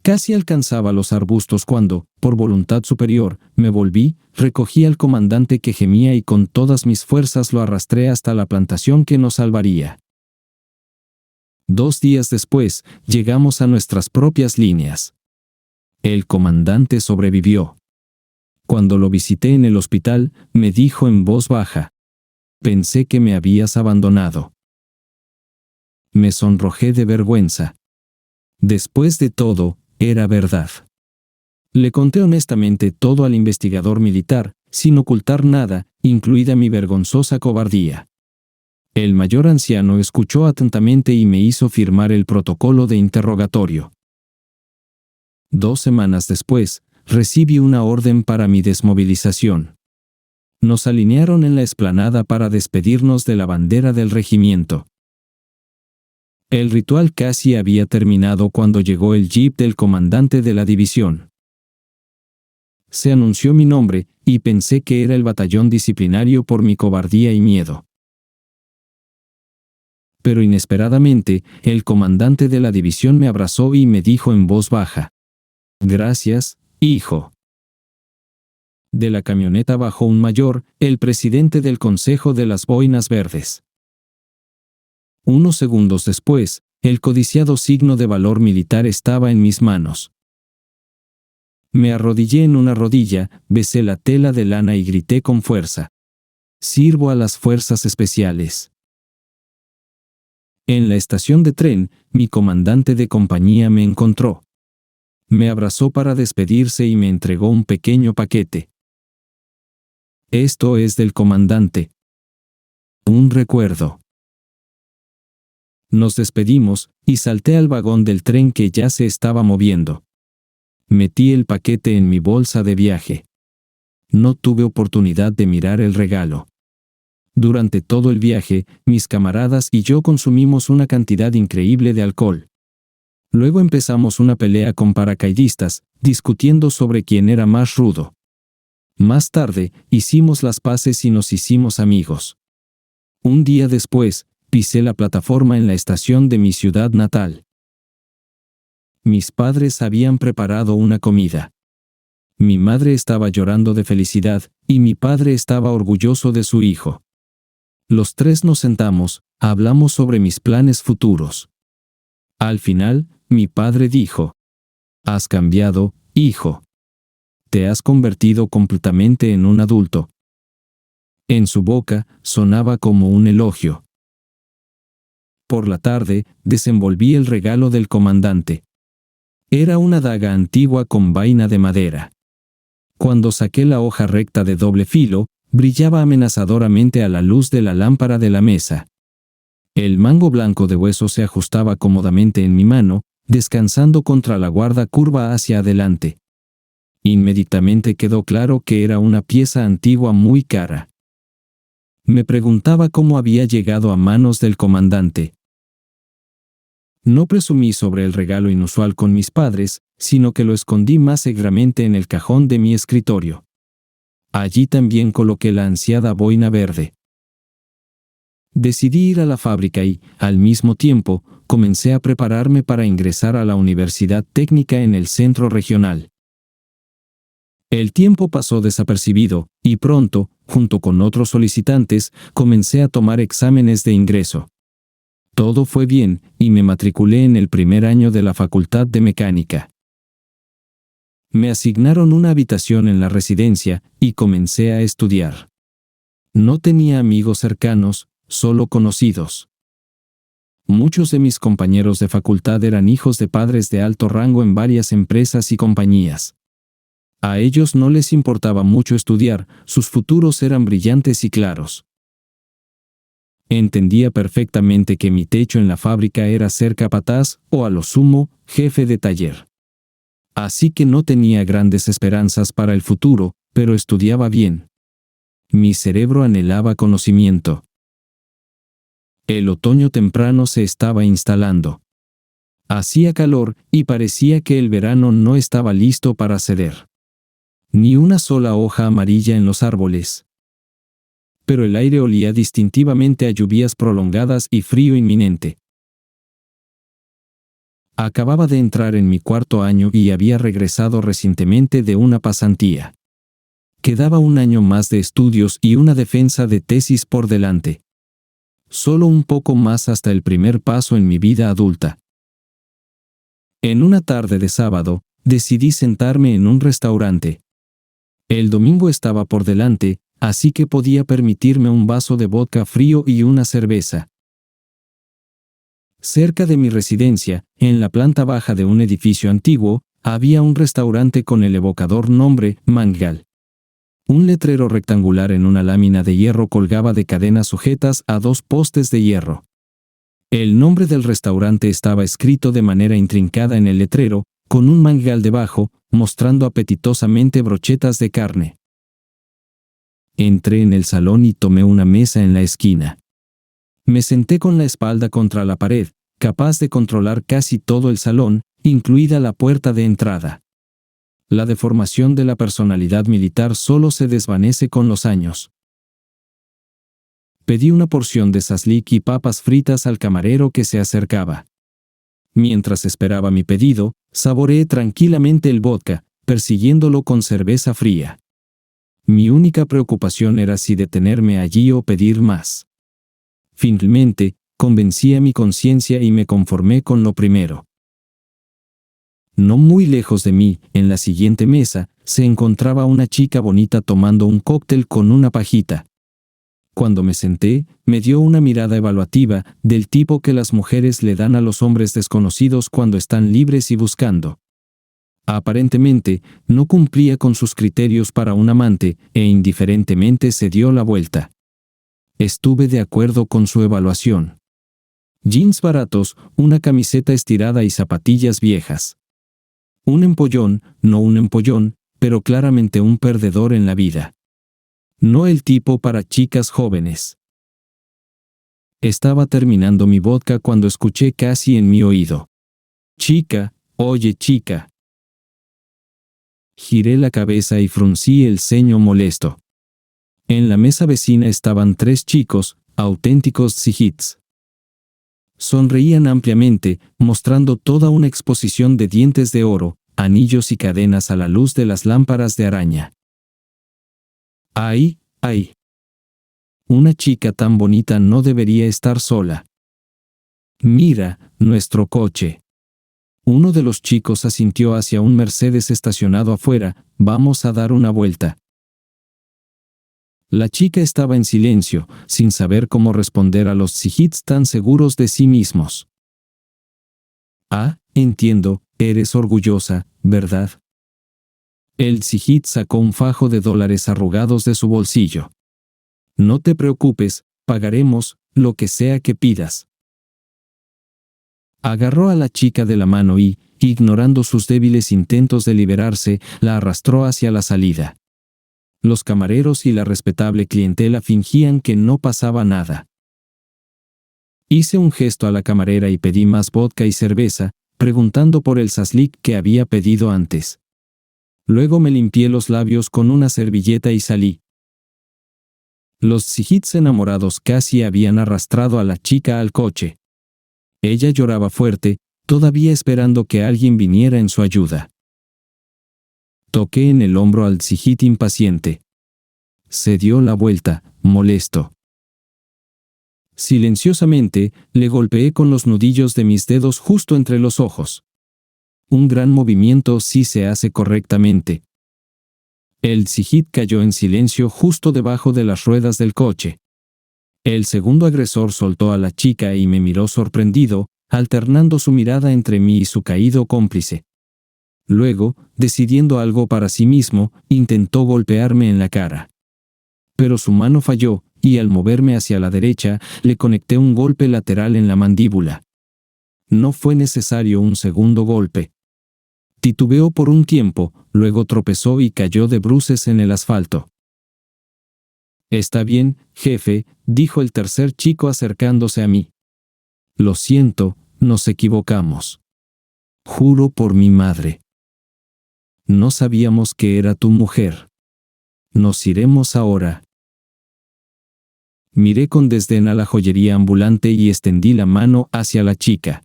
Casi alcanzaba los arbustos cuando, por voluntad superior, me volví, recogí al comandante que gemía y con todas mis fuerzas lo arrastré hasta la plantación que nos salvaría. 2 días después, llegamos a nuestras propias líneas. El comandante sobrevivió. Cuando lo visité en el hospital, me dijo en voz baja: «Pensé que me habías abandonado». Me sonrojé de vergüenza. Después de todo, era verdad. Le conté honestamente todo al investigador militar, sin ocultar nada, incluida mi vergonzosa cobardía. El mayor anciano escuchó atentamente y me hizo firmar el protocolo de interrogatorio. 2 semanas después, recibí una orden para mi desmovilización. Nos alinearon en la explanada para despedirnos de la bandera del regimiento. El ritual casi había terminado cuando llegó el jeep del comandante de la división. Se anunció mi nombre, y pensé que era el batallón disciplinario por mi cobardía y miedo. Pero inesperadamente, el comandante de la división me abrazó y me dijo en voz baja: «Gracias, hijo». De la camioneta bajó un mayor, el presidente del Consejo de las Boinas Verdes. Unos segundos después, el codiciado signo de valor militar estaba en mis manos. Me arrodillé en una rodilla, besé la tela de lana y grité con fuerza: «Sirvo a las fuerzas especiales». En la estación de tren, mi comandante de compañía me encontró. Me abrazó para despedirse y me entregó un pequeño paquete. «Esto es del comandante. Un recuerdo». Nos despedimos, y salté al vagón del tren que ya se estaba moviendo. Metí el paquete en mi bolsa de viaje. No tuve oportunidad de mirar el regalo. Durante todo el viaje, mis camaradas y yo consumimos una cantidad increíble de alcohol. Luego empezamos una pelea con paracaidistas, discutiendo sobre quién era más rudo. Más tarde, hicimos las paces y nos hicimos amigos. Un día después, pisé la plataforma en la estación de mi ciudad natal. Mis padres habían preparado una comida. Mi madre estaba llorando de felicidad, y mi padre estaba orgulloso de su hijo. Los tres nos sentamos, hablamos sobre mis planes futuros. Al final, mi padre dijo: «Has cambiado, hijo. Te has convertido completamente en un adulto». En su boca, sonaba como un elogio. Por la tarde, desenvolví el regalo del comandante. Era una daga antigua con vaina de madera. Cuando saqué la hoja recta de doble filo, brillaba amenazadoramente a la luz de la lámpara de la mesa. El mango blanco de hueso se ajustaba cómodamente en mi mano, descansando contra la guarda curva hacia adelante. Inmediatamente quedó claro que era una pieza antigua muy cara. Me preguntaba cómo había llegado a manos del comandante. No presumí sobre el regalo inusual con mis padres, sino que lo escondí más seguramente en el cajón de mi escritorio. Allí también coloqué la ansiada boina verde. Decidí ir a la fábrica y, al mismo tiempo, comencé a prepararme para ingresar a la Universidad Técnica en el centro regional. El tiempo pasó desapercibido, y pronto, junto con otros solicitantes, comencé a tomar exámenes de ingreso. Todo fue bien, y me matriculé en el primer año de la Facultad de Mecánica. Me asignaron una habitación en la residencia, y comencé a estudiar. No tenía amigos cercanos, solo conocidos. Muchos de mis compañeros de facultad eran hijos de padres de alto rango en varias empresas y compañías. A ellos no les importaba mucho estudiar, sus futuros eran brillantes y claros. Entendía perfectamente que mi techo en la fábrica era ser capataz, o a lo sumo, jefe de taller. Así que no tenía grandes esperanzas para el futuro, pero estudiaba bien. Mi cerebro anhelaba conocimiento. El otoño temprano se estaba instalando. Hacía calor, y parecía que el verano no estaba listo para ceder. Ni una sola hoja amarilla en los árboles. Pero el aire olía distintivamente a lluvias prolongadas y frío inminente. Acababa de entrar en mi cuarto año y había regresado recientemente de una pasantía. Quedaba un año más de estudios y una defensa de tesis por delante. Solo un poco más hasta el primer paso en mi vida adulta. En una tarde de sábado, decidí sentarme en un restaurante. El domingo estaba por delante, así que podía permitirme un vaso de vodka frío y una cerveza. Cerca de mi residencia, en la planta baja de un edificio antiguo, había un restaurante con el evocador nombre Mangal. Un letrero rectangular en una lámina de hierro colgaba de cadenas sujetas a 2 postes de hierro. El nombre del restaurante estaba escrito de manera intrincada en el letrero, con un mangal debajo, mostrando apetitosamente brochetas de carne. Entré en el salón y tomé una mesa en la esquina. Me senté con la espalda contra la pared, capaz de controlar casi todo el salón, incluida la puerta de entrada. La deformación de la personalidad militar solo se desvanece con los años. Pedí una porción de saslik y papas fritas al camarero que se acercaba. Mientras esperaba mi pedido, saboreé tranquilamente el vodka, persiguiéndolo con cerveza fría. Mi única preocupación era si detenerme allí o pedir más. Finalmente, convencí a mi conciencia y me conformé con lo primero. No muy lejos de mí, en la siguiente mesa, se encontraba una chica bonita tomando un cóctel con una pajita. Cuando me senté, me dio una mirada evaluativa, del tipo que las mujeres le dan a los hombres desconocidos cuando están libres y buscando. Aparentemente, no cumplía con sus criterios para un amante, e indiferentemente se dio la vuelta. Estuve de acuerdo con su evaluación. Jeans baratos, una camiseta estirada y zapatillas viejas. Un empollón, no un empollón, pero claramente un perdedor en la vida. No el tipo para chicas jóvenes. Estaba terminando mi vodka cuando escuché casi en mi oído: «Chica, oye chica». Giré la cabeza y fruncí el ceño molesto. En la mesa vecina estaban 3 chicos, auténticos tzigits. Sonreían ampliamente, mostrando toda una exposición de dientes de oro, anillos y cadenas a la luz de las lámparas de araña. ¡Ay, ay! Una chica tan bonita no debería estar sola. «Mira, nuestro coche». Uno de los chicos asintió hacia un Mercedes estacionado afuera. «Vamos a dar una vuelta». La chica estaba en silencio, sin saber cómo responder a los tzigits tan seguros de sí mismos. «Ah, entiendo, eres orgullosa, ¿verdad?». El tzigit sacó un fajo de $, arrugados de su bolsillo. «No te preocupes, pagaremos lo que sea que pidas». Agarró a la chica de la mano y, ignorando sus débiles intentos de liberarse, la arrastró hacia la salida. Los camareros y la respetable clientela fingían que no pasaba nada. Hice un gesto a la camarera y pedí más vodka y cerveza, preguntando por el saslik que había pedido antes. Luego me limpié los labios con una servilleta y salí. Los tzigits enamorados casi habían arrastrado a la chica al coche. Ella lloraba fuerte, todavía esperando que alguien viniera en su ayuda. Toqué en el hombro al Tzijit impaciente. Se dio la vuelta, molesto. Silenciosamente, le golpeé con los nudillos de mis dedos justo entre los ojos. Un gran movimiento si se hace correctamente. El Tzijit cayó en silencio justo debajo de las ruedas del coche. El segundo agresor soltó a la chica y me miró sorprendido, alternando su mirada entre mí y su caído cómplice. Luego, decidiendo algo para sí mismo, intentó golpearme en la cara. Pero su mano falló, y al moverme hacia la derecha, le conecté un golpe lateral en la mandíbula. No fue necesario un segundo golpe. Titubeó por un tiempo, luego tropezó y cayó de bruces en el asfalto. «Está bien, jefe», dijo el tercer chico acercándose a mí. «Lo siento, nos equivocamos. Juro por mi madre. No sabíamos que era tu mujer. Nos iremos ahora». Miré con desdén a la joyería ambulante y extendí la mano hacia la chica.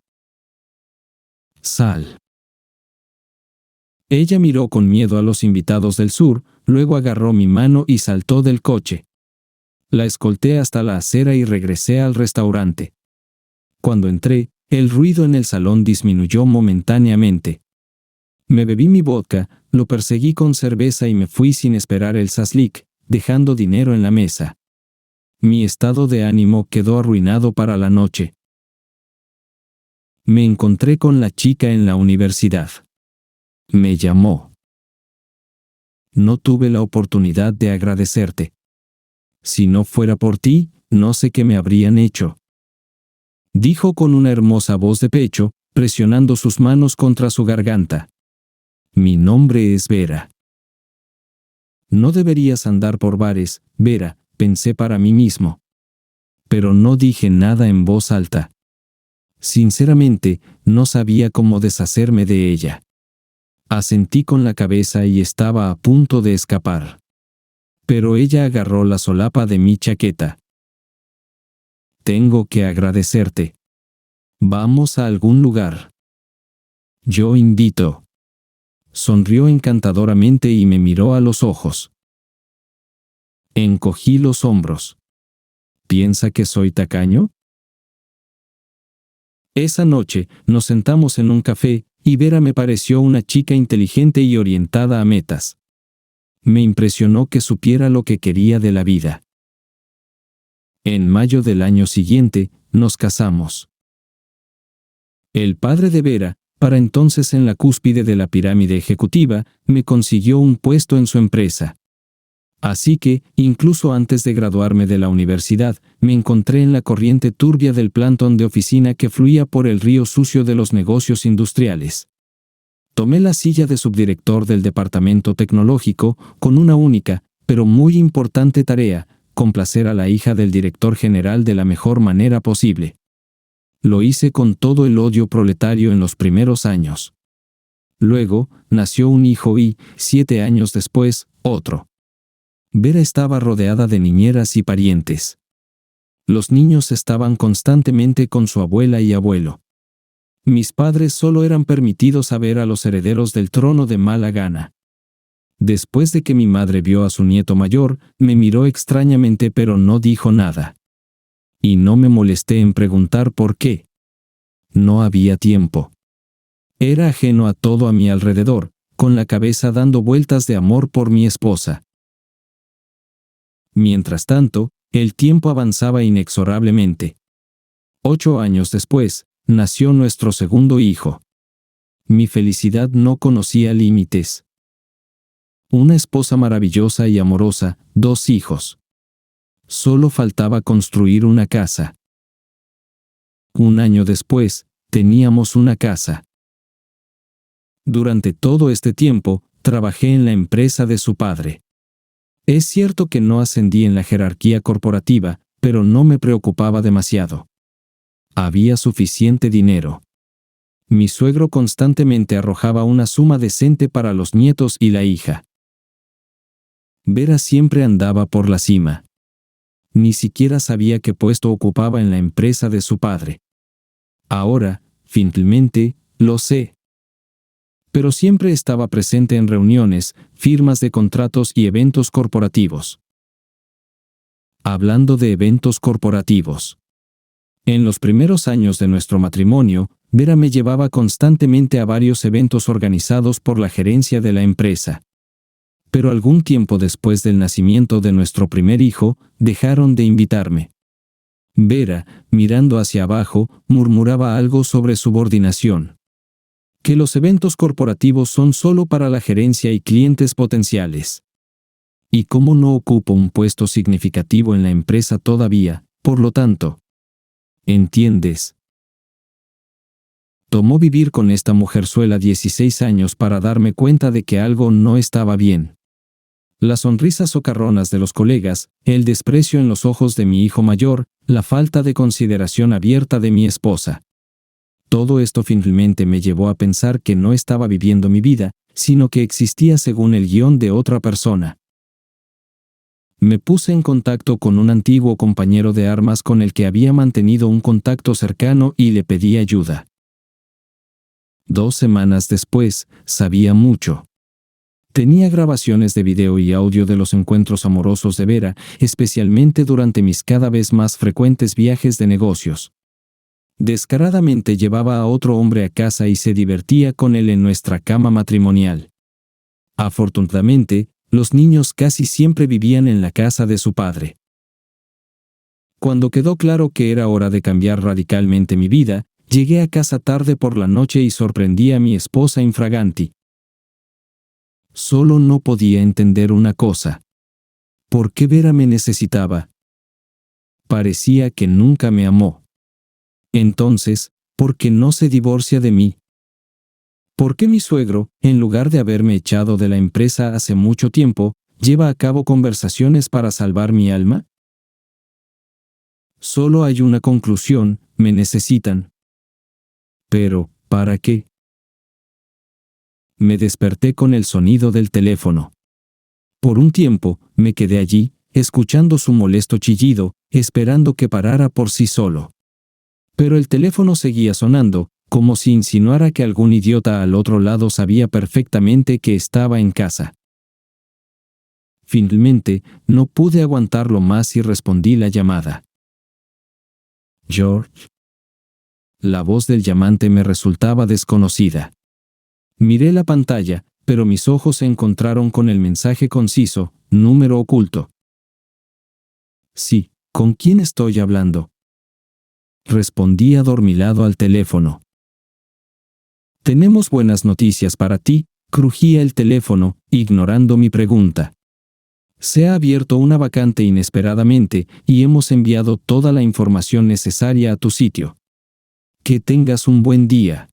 «Sal». Ella miró con miedo a los invitados del sur, luego agarró mi mano y saltó del coche. La escolté hasta la acera y regresé al restaurante. Cuando entré, el ruido en el salón disminuyó momentáneamente. Me bebí mi vodka, lo perseguí con cerveza y me fui sin esperar el saslik, dejando dinero en la mesa. Mi estado de ánimo quedó arruinado para la noche. Me encontré con la chica en la universidad. Me llamó. No tuve la oportunidad de agradecerte. Si no fuera por ti, no sé qué me habrían hecho. Dijo con una hermosa voz de pecho, presionando sus manos contra su garganta. Mi nombre es Vera. No deberías andar por bares, Vera, pensé para mí mismo. Pero no dije nada en voz alta. Sinceramente, no sabía cómo deshacerme de ella. Asentí con la cabeza y estaba a punto de escapar. Pero ella agarró la solapa de mi chaqueta. Tengo que agradecerte. Vamos a algún lugar. Yo invito. Sonrió encantadoramente y me miró a los ojos. Encogí los hombros. ¿Piensa que soy tacaño? Esa noche, nos sentamos en un café, y Vera me pareció una chica inteligente y orientada a metas. Me impresionó que supiera lo que quería de la vida. En mayo del año siguiente, nos casamos. El padre de Vera, para entonces en la cúspide de la pirámide ejecutiva, me consiguió un puesto en su empresa. Así que, incluso antes de graduarme de la universidad, me encontré en la corriente turbia del plantón de oficina que fluía por el río sucio de los negocios industriales. Tomé la silla de subdirector del departamento tecnológico con una única, pero muy importante tarea: complacer a la hija del director general de la mejor manera posible. Lo hice con todo el odio proletario en los primeros años. Luego, nació un hijo y, 7 años después, otro. Vera estaba rodeada de niñeras y parientes. Los niños estaban constantemente con su abuela y abuelo. Mis padres solo eran permitidos a ver a los herederos del trono de mala gana. Después de que mi madre vio a su nieto mayor, me miró extrañamente pero no dijo nada. Y no me molesté en preguntar por qué. No había tiempo. Era ajeno a todo a mi alrededor, con la cabeza dando vueltas de amor por mi esposa. Mientras tanto, el tiempo avanzaba inexorablemente. 8 años después, nació nuestro segundo hijo. Mi felicidad no conocía límites. Una esposa maravillosa y amorosa, 2 hijos. Solo faltaba construir una casa. 1 año después, teníamos una casa. Durante todo este tiempo, trabajé en la empresa de su padre. Es cierto que no ascendí en la jerarquía corporativa, pero no me preocupaba demasiado. Había suficiente dinero. Mi suegro constantemente arrojaba una suma decente para los nietos y la hija. Vera siempre andaba por la cima. Ni siquiera sabía qué puesto ocupaba en la empresa de su padre. Ahora, finalmente, lo sé. pero siempre estaba presente en reuniones, firmas de contratos y eventos corporativos. Hablando de eventos corporativos. En los primeros años de nuestro matrimonio, Vera me llevaba constantemente a varios eventos organizados por la gerencia de la empresa. Pero algún tiempo después del nacimiento de nuestro primer hijo, dejaron de invitarme. Vera, mirando hacia abajo, murmuraba algo sobre subordinación. Que los eventos corporativos son solo para la gerencia y clientes potenciales. Y como no ocupo un puesto significativo en la empresa todavía, por lo tanto. ¿Entiendes? Tomó vivir con esta mujerzuela 16 años para darme cuenta de que algo no estaba bien. Las sonrisas socarronas de los colegas, el desprecio en los ojos de mi hijo mayor, la falta de consideración abierta de mi esposa. Todo esto finalmente me llevó a pensar que no estaba viviendo mi vida, sino que existía según el guión de otra persona. Me puse en contacto con un antiguo compañero de armas con el que había mantenido un contacto cercano y le pedí ayuda. 2 semanas después, sabía mucho. Tenía grabaciones de video y audio de los encuentros amorosos de Vera, especialmente durante mis cada vez más frecuentes viajes de negocios. Descaradamente llevaba a otro hombre a casa y se divertía con él en nuestra cama matrimonial. Afortunadamente, los niños casi siempre vivían en la casa de su padre. Cuando quedó claro que era hora de cambiar radicalmente mi vida, llegué a casa tarde por la noche y sorprendí a mi esposa infraganti. Solo no podía entender una cosa. ¿Por qué Vera me necesitaba? Parecía que nunca me amó. Entonces, ¿por qué no se divorcia de mí? ¿Por qué mi suegro, en lugar de haberme echado de la empresa hace mucho tiempo, lleva a cabo conversaciones para salvar mi alma? Solo hay una conclusión: me necesitan. Pero, ¿para qué? Me desperté con el sonido del teléfono. Por un tiempo, me quedé allí, escuchando su molesto chillido, esperando que parara por sí solo. Pero el teléfono seguía sonando, como si insinuara que algún idiota al otro lado sabía perfectamente que estaba en casa. Finalmente, no pude aguantarlo más y respondí la llamada. George. La voz del llamante me resultaba desconocida. Miré la pantalla, pero mis ojos se encontraron con el mensaje conciso: número oculto. Sí, ¿con quién estoy hablando? Respondí adormilado al teléfono. Tenemos buenas noticias para ti, crujía el teléfono, ignorando mi pregunta. Se ha abierto una vacante inesperadamente y hemos enviado toda la información necesaria a tu sitio. Que tengas un buen día.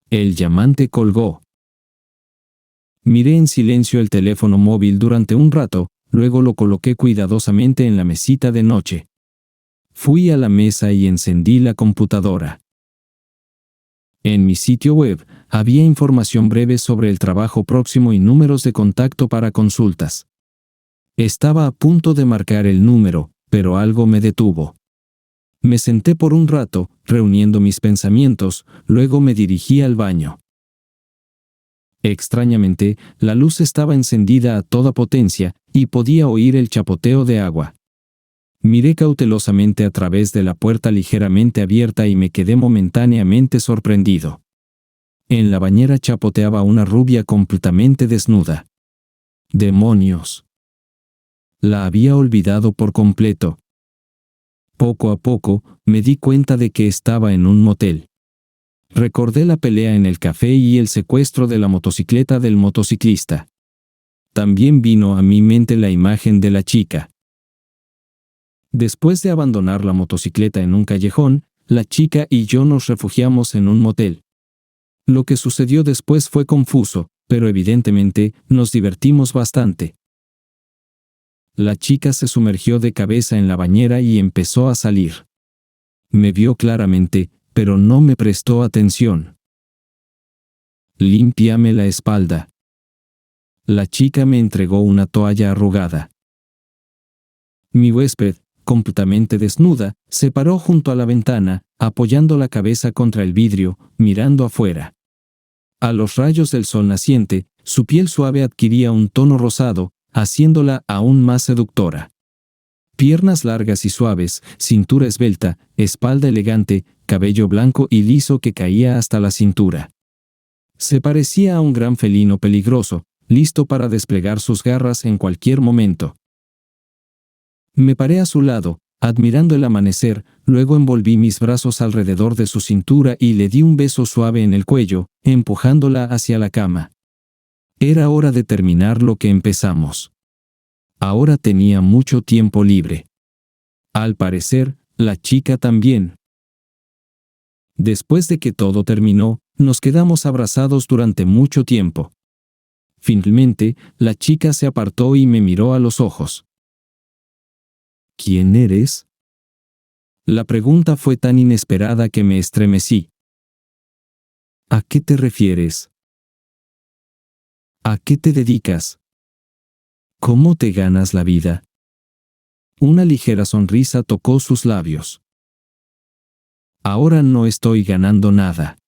El llamante colgó. Miré en silencio el teléfono móvil durante un rato, luego lo coloqué cuidadosamente en la mesita de noche. Fui a la mesa y encendí la computadora. En mi sitio web, había información breve sobre el trabajo próximo y números de contacto para consultas. Estaba a punto de marcar el número, pero algo me detuvo. Me senté por un rato, reuniendo mis pensamientos, luego me dirigí al baño. Extrañamente, la luz estaba encendida a toda potencia, y podía oír el chapoteo de agua. Miré cautelosamente a través de la puerta ligeramente abierta y me quedé momentáneamente sorprendido. En la bañera chapoteaba una rubia completamente desnuda. ¡Demonios! La había olvidado por completo. Poco a poco, me di cuenta de que estaba en un motel. Recordé la pelea en el café y el secuestro de la motocicleta del motociclista. También vino a mi mente la imagen de la chica. Después de abandonar la motocicleta en un callejón, la chica y yo nos refugiamos en un motel. Lo que sucedió después fue confuso, pero evidentemente nos divertimos bastante. La chica se sumergió de cabeza en la bañera y empezó a salir. Me vio claramente, pero no me prestó atención. Límpiame la espalda. La chica me entregó una toalla arrugada. Mi huésped, completamente desnuda, se paró junto a la ventana, apoyando la cabeza contra el vidrio, mirando afuera. A los rayos del sol naciente, su piel suave adquiría un tono rosado, haciéndola aún más seductora. Piernas largas y suaves, cintura esbelta, espalda elegante, cabello blanco y liso que caía hasta la cintura. Se parecía a un gran felino peligroso, listo para desplegar sus garras en cualquier momento. Me paré a su lado, admirando el amanecer, luego envolví mis brazos alrededor de su cintura y le di un beso suave en el cuello, empujándola hacia la cama. Era hora de terminar lo que empezamos. Ahora tenía mucho tiempo libre. Al parecer, la chica también. Después de que todo terminó, nos quedamos abrazados durante mucho tiempo. Finalmente, la chica se apartó y me miró a los ojos. ¿Quién eres? La pregunta fue tan inesperada que me estremecí. ¿A qué te refieres? ¿A qué te dedicas? ¿Cómo te ganas la vida? Una ligera sonrisa tocó sus labios. Ahora no estoy ganando nada.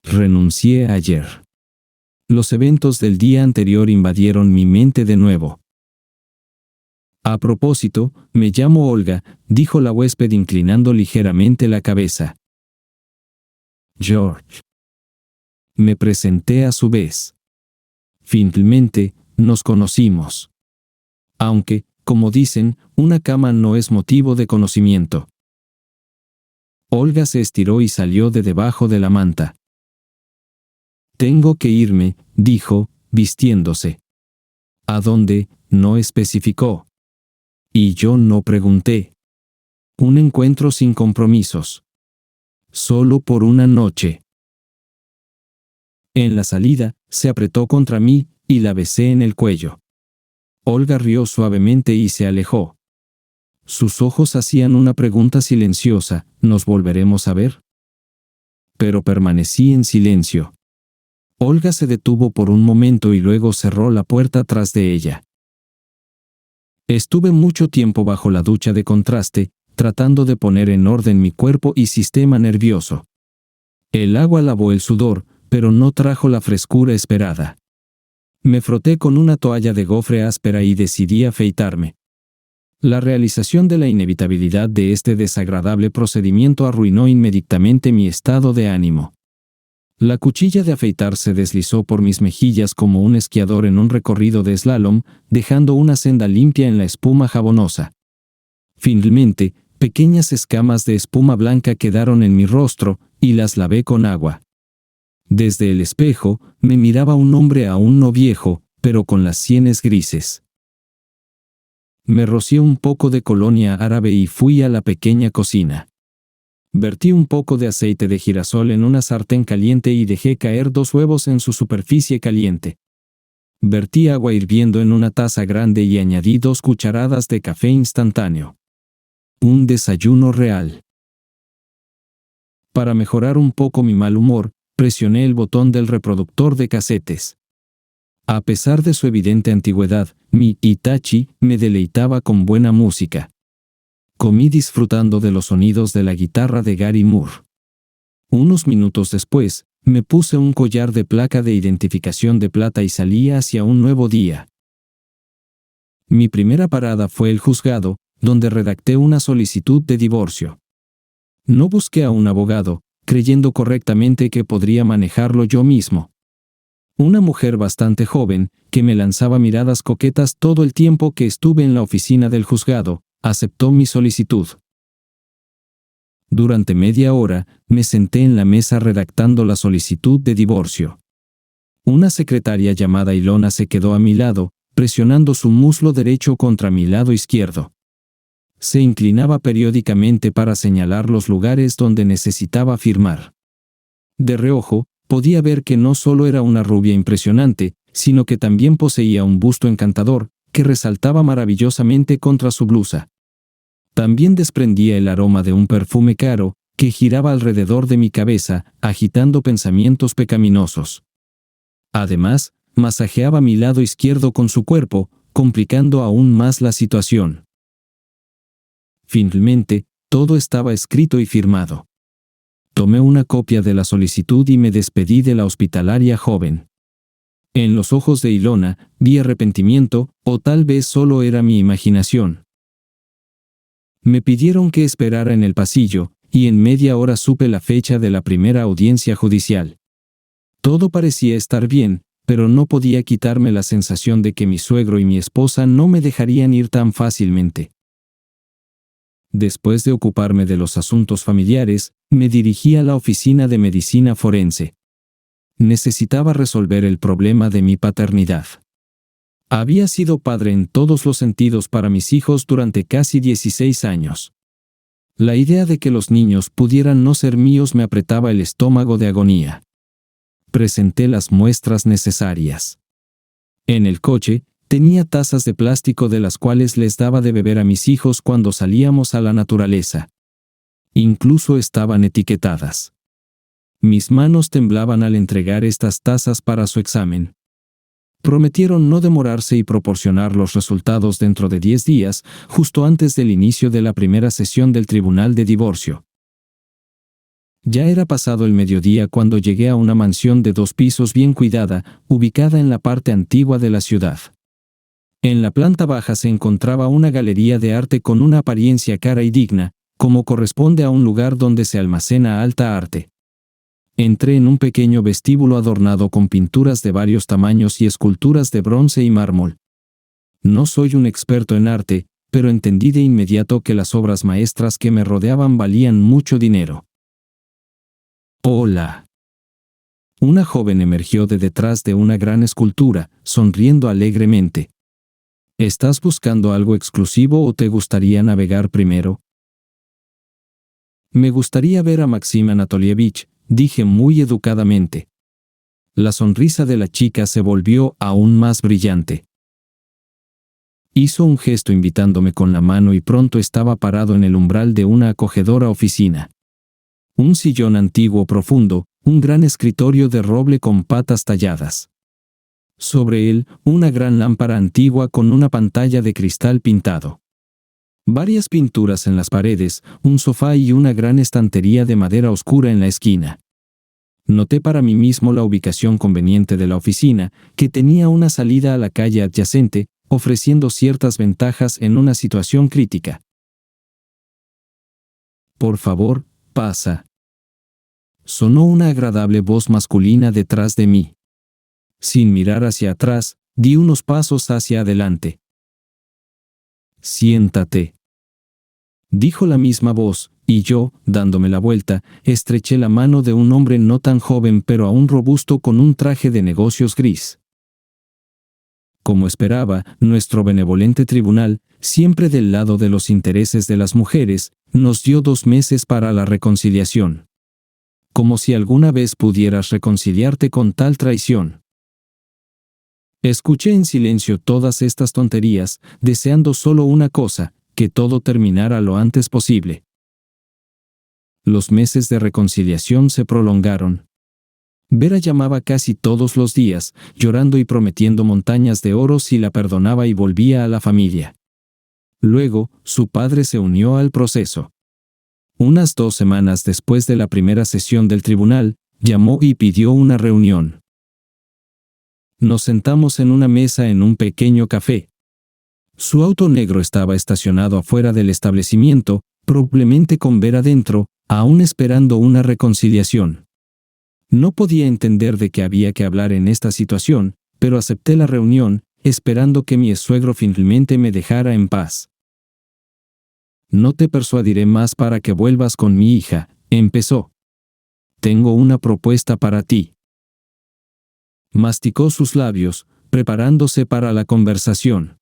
Renuncié ayer. Los eventos del día anterior invadieron mi mente de nuevo. A propósito, me llamo Olga, dijo la huésped inclinando ligeramente la cabeza. George. Me presenté a su vez. Finalmente, nos conocimos. Aunque, como dicen, una cama no es motivo de conocimiento. Olga se estiró y salió de debajo de la manta. Tengo que irme, dijo, vistiéndose. ¿A dónde? No especificó. Y yo no pregunté. Un encuentro sin compromisos. Solo por una noche. En la salida, se apretó contra mí, y la besé en el cuello. Olga rió suavemente y se alejó. Sus ojos hacían una pregunta silenciosa, ¿nos volveremos a ver? Pero permanecí en silencio. Olga se detuvo por un momento y luego cerró la puerta tras de ella. Estuve mucho tiempo bajo la ducha de contraste, tratando de poner en orden mi cuerpo y sistema nervioso. El agua lavó el sudor, pero no trajo la frescura esperada. Me froté con una toalla de gofre áspera y decidí afeitarme. La realización de la inevitabilidad de este desagradable procedimiento arruinó inmediatamente mi estado de ánimo. La cuchilla de afeitar se deslizó por mis mejillas como un esquiador en un recorrido de slalom, dejando una senda limpia en la espuma jabonosa. Finalmente, pequeñas escamas de espuma blanca quedaron en mi rostro, y las lavé con agua. Desde el espejo, me miraba un hombre aún no viejo, pero con las sienes grises. Me rocié un poco de colonia árabe y fui a la pequeña cocina. Vertí un poco de aceite de girasol en una sartén caliente y dejé caer 2 huevos en su superficie caliente. Vertí agua hirviendo en una taza grande y añadí 2 cucharadas de café instantáneo. Un desayuno real. Para mejorar un poco mi mal humor, presioné el botón del reproductor de casetes. A pesar de su evidente antigüedad, mi Hitachi me deleitaba con buena música. Comí disfrutando de los sonidos de la guitarra de Gary Moore. Unos minutos después, me puse un collar de placa de identificación de plata y salí hacia un nuevo día. Mi primera parada fue el juzgado, donde redacté una solicitud de divorcio. No busqué a un abogado, creyendo correctamente que podría manejarlo yo mismo. Una mujer bastante joven, que me lanzaba miradas coquetas todo el tiempo que estuve en la oficina del juzgado, aceptó mi solicitud. Durante media hora, me senté en la mesa redactando la solicitud de divorcio. Una secretaria llamada Ilona se quedó a mi lado, presionando su muslo derecho contra mi lado izquierdo. Se inclinaba periódicamente para señalar los lugares donde necesitaba firmar. De reojo, podía ver que no solo era una rubia impresionante, sino que también poseía un busto encantador, que resaltaba maravillosamente contra su blusa. También desprendía el aroma de un perfume caro, que giraba alrededor de mi cabeza, agitando pensamientos pecaminosos. Además, masajeaba mi lado izquierdo con su cuerpo, complicando aún más la situación. Finalmente, todo estaba escrito y firmado. Tomé una copia de la solicitud y me despedí de la hospitalaria joven. En los ojos de Ilona vi arrepentimiento, o tal vez solo era mi imaginación. Me pidieron que esperara en el pasillo, y en media hora supe la fecha de la primera audiencia judicial. Todo parecía estar bien, pero no podía quitarme la sensación de que mi suegro y mi esposa no me dejarían ir tan fácilmente. Después de ocuparme de los asuntos familiares, me dirigí a la oficina de medicina forense. Necesitaba resolver el problema de mi paternidad. Había sido padre en todos los sentidos para mis hijos durante casi 16 años. La idea de que los niños pudieran no ser míos me apretaba el estómago de agonía. Presenté las muestras necesarias. En el coche, tenía tazas de plástico de las cuales les daba de beber a mis hijos cuando salíamos a la naturaleza. Incluso estaban etiquetadas. Mis manos temblaban al entregar estas tazas para su examen. Prometieron no demorarse y proporcionar los resultados dentro de 10 días, justo antes del inicio de la primera sesión del Tribunal de Divorcio. Ya era pasado el mediodía cuando llegué a una mansión de 2 pisos bien cuidada, ubicada en la parte antigua de la ciudad. En la planta baja se encontraba una galería de arte con una apariencia cara y digna, como corresponde a un lugar donde se almacena alta arte. Entré en un pequeño vestíbulo adornado con pinturas de varios tamaños y esculturas de bronce y mármol. No soy un experto en arte, pero entendí de inmediato que las obras maestras que me rodeaban valían mucho dinero. Hola. Una joven emergió de detrás de una gran escultura, sonriendo alegremente. ¿Estás buscando algo exclusivo o te gustaría navegar primero? Me gustaría ver a Maxim Anatolievich, dije muy educadamente. La sonrisa de la chica se volvió aún más brillante. Hizo un gesto invitándome con la mano y pronto estaba parado en el umbral de una acogedora oficina. Un sillón antiguo profundo, un gran escritorio de roble con patas talladas. Sobre él, una gran lámpara antigua con una pantalla de cristal pintado. Varias pinturas en las paredes, un sofá y una gran estantería de madera oscura en la esquina. Noté para mí mismo la ubicación conveniente de la oficina, que tenía una salida a la calle adyacente, ofreciendo ciertas ventajas en una situación crítica. Por favor, pasa. Sonó una agradable voz masculina detrás de mí. Sin mirar hacia atrás, di unos pasos hacia adelante. Siéntate, dijo la misma voz, y yo, dándome la vuelta, estreché la mano de un hombre no tan joven pero aún robusto con un traje de negocios gris. Como esperaba, nuestro benevolente tribunal, siempre del lado de los intereses de las mujeres, nos dio 2 meses para la reconciliación. Como si alguna vez pudieras reconciliarte con tal traición. Escuché en silencio todas estas tonterías, deseando solo una cosa, que todo terminara lo antes posible. Los meses de reconciliación se prolongaron. Vera llamaba casi todos los días, llorando y prometiendo montañas de oro si la perdonaba y volvía a la familia. Luego, su padre se unió al proceso. Unas 2 semanas después de la primera sesión del tribunal, llamó y pidió una reunión. Nos sentamos en una mesa en un pequeño café. Su auto negro estaba estacionado afuera del establecimiento, probablemente con Vera dentro, aún esperando una reconciliación. No podía entender de qué había que hablar en esta situación, pero acepté la reunión, esperando que mi suegro finalmente me dejara en paz. No te persuadiré más para que vuelvas con mi hija, empezó. Tengo una propuesta para ti. Masticó sus labios, preparándose para la conversación.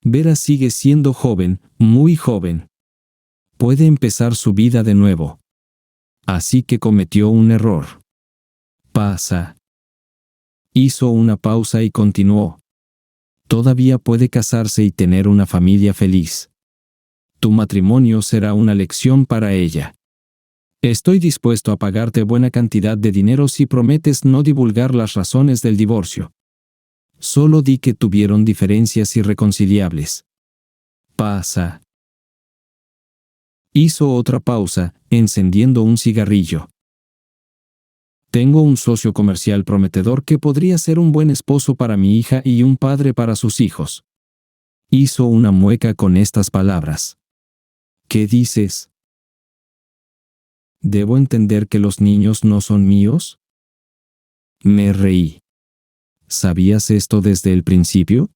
Vera sigue siendo joven, muy joven. Puede empezar su vida de nuevo. Así que cometió un error. Pasa. Hizo una pausa y continuó. Todavía puede casarse y tener una familia feliz. Tu matrimonio será una lección para ella. Estoy dispuesto a pagarte buena cantidad de dinero si prometes no divulgar las razones del divorcio. Solo di que tuvieron diferencias irreconciliables. Pasa. Hizo otra pausa, encendiendo un cigarrillo. Tengo un socio comercial prometedor que podría ser un buen esposo para mi hija y un padre para sus hijos. Hizo una mueca con estas palabras. ¿Qué dices? ¿Debo entender que los niños no son míos? Me reí. ¿Sabías esto desde el principio?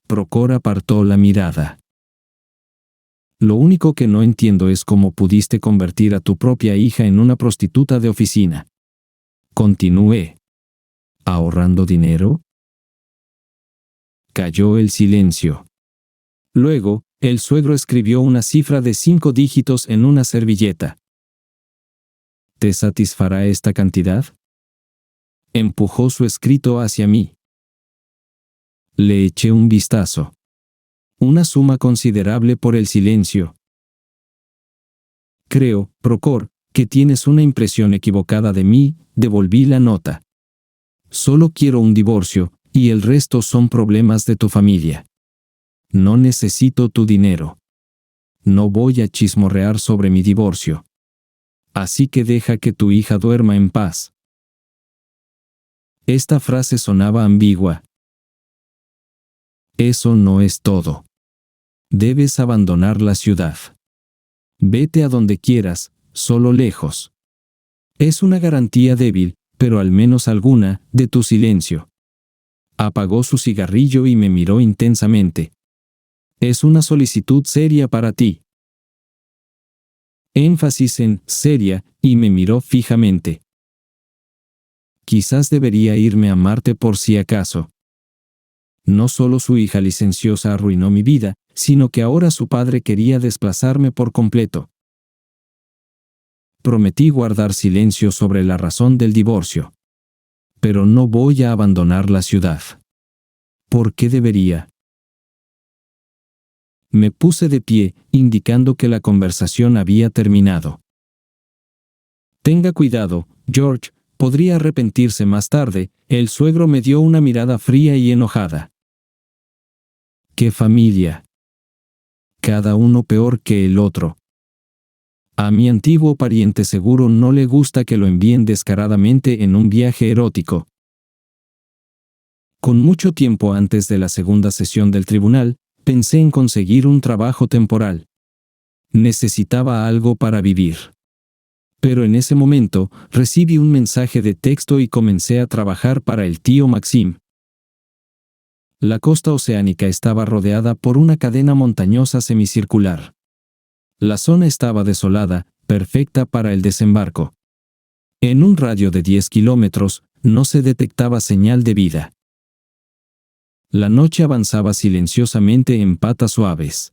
Procor apartó la mirada. Lo único que no entiendo es cómo pudiste convertir a tu propia hija en una prostituta de oficina. Continué. ¿Ahorrando dinero? Cayó el silencio. Luego, el suegro escribió una cifra de 5 dígitos en una servilleta. ¿Te satisfará esta cantidad? Empujó su escrito hacia mí. Le eché un vistazo. Una suma considerable por el silencio. Creo, Procor, que tienes una impresión equivocada de mí, devolví la nota. Solo quiero un divorcio, y el resto son problemas de tu familia. No necesito tu dinero. No voy a chismorrear sobre mi divorcio. Así que deja que tu hija duerma en paz. Esta frase sonaba ambigua. Eso no es todo. Debes abandonar la ciudad. Vete a donde quieras, solo lejos. Es una garantía débil, pero al menos alguna, de tu silencio. Apagó su cigarrillo y me miró intensamente. Es una solicitud seria para ti. Énfasis en seria, y me miró fijamente. Quizás debería irme a Marte por si acaso. No solo su hija licenciosa arruinó mi vida, sino que ahora su padre quería desplazarme por completo. Prometí guardar silencio sobre la razón del divorcio. Pero no voy a abandonar la ciudad. ¿Por qué debería? Me puse de pie, indicando que la conversación había terminado. Tenga cuidado, George, podría arrepentirse más tarde. El suegro me dio una mirada fría y enojada. ¡Qué familia! Cada uno peor que el otro. A mi antiguo pariente seguro no le gusta que lo envíen descaradamente en un viaje erótico. Con mucho tiempo antes de la segunda sesión del tribunal, pensé en conseguir un trabajo temporal. Necesitaba algo para vivir. Pero en ese momento, recibí un mensaje de texto y comencé a trabajar para el tío Maxim. La costa oceánica estaba rodeada por una cadena montañosa semicircular. La zona estaba desolada, perfecta para el desembarco. En un radio de 10 kilómetros, no se detectaba señal de vida. La noche avanzaba silenciosamente en patas suaves.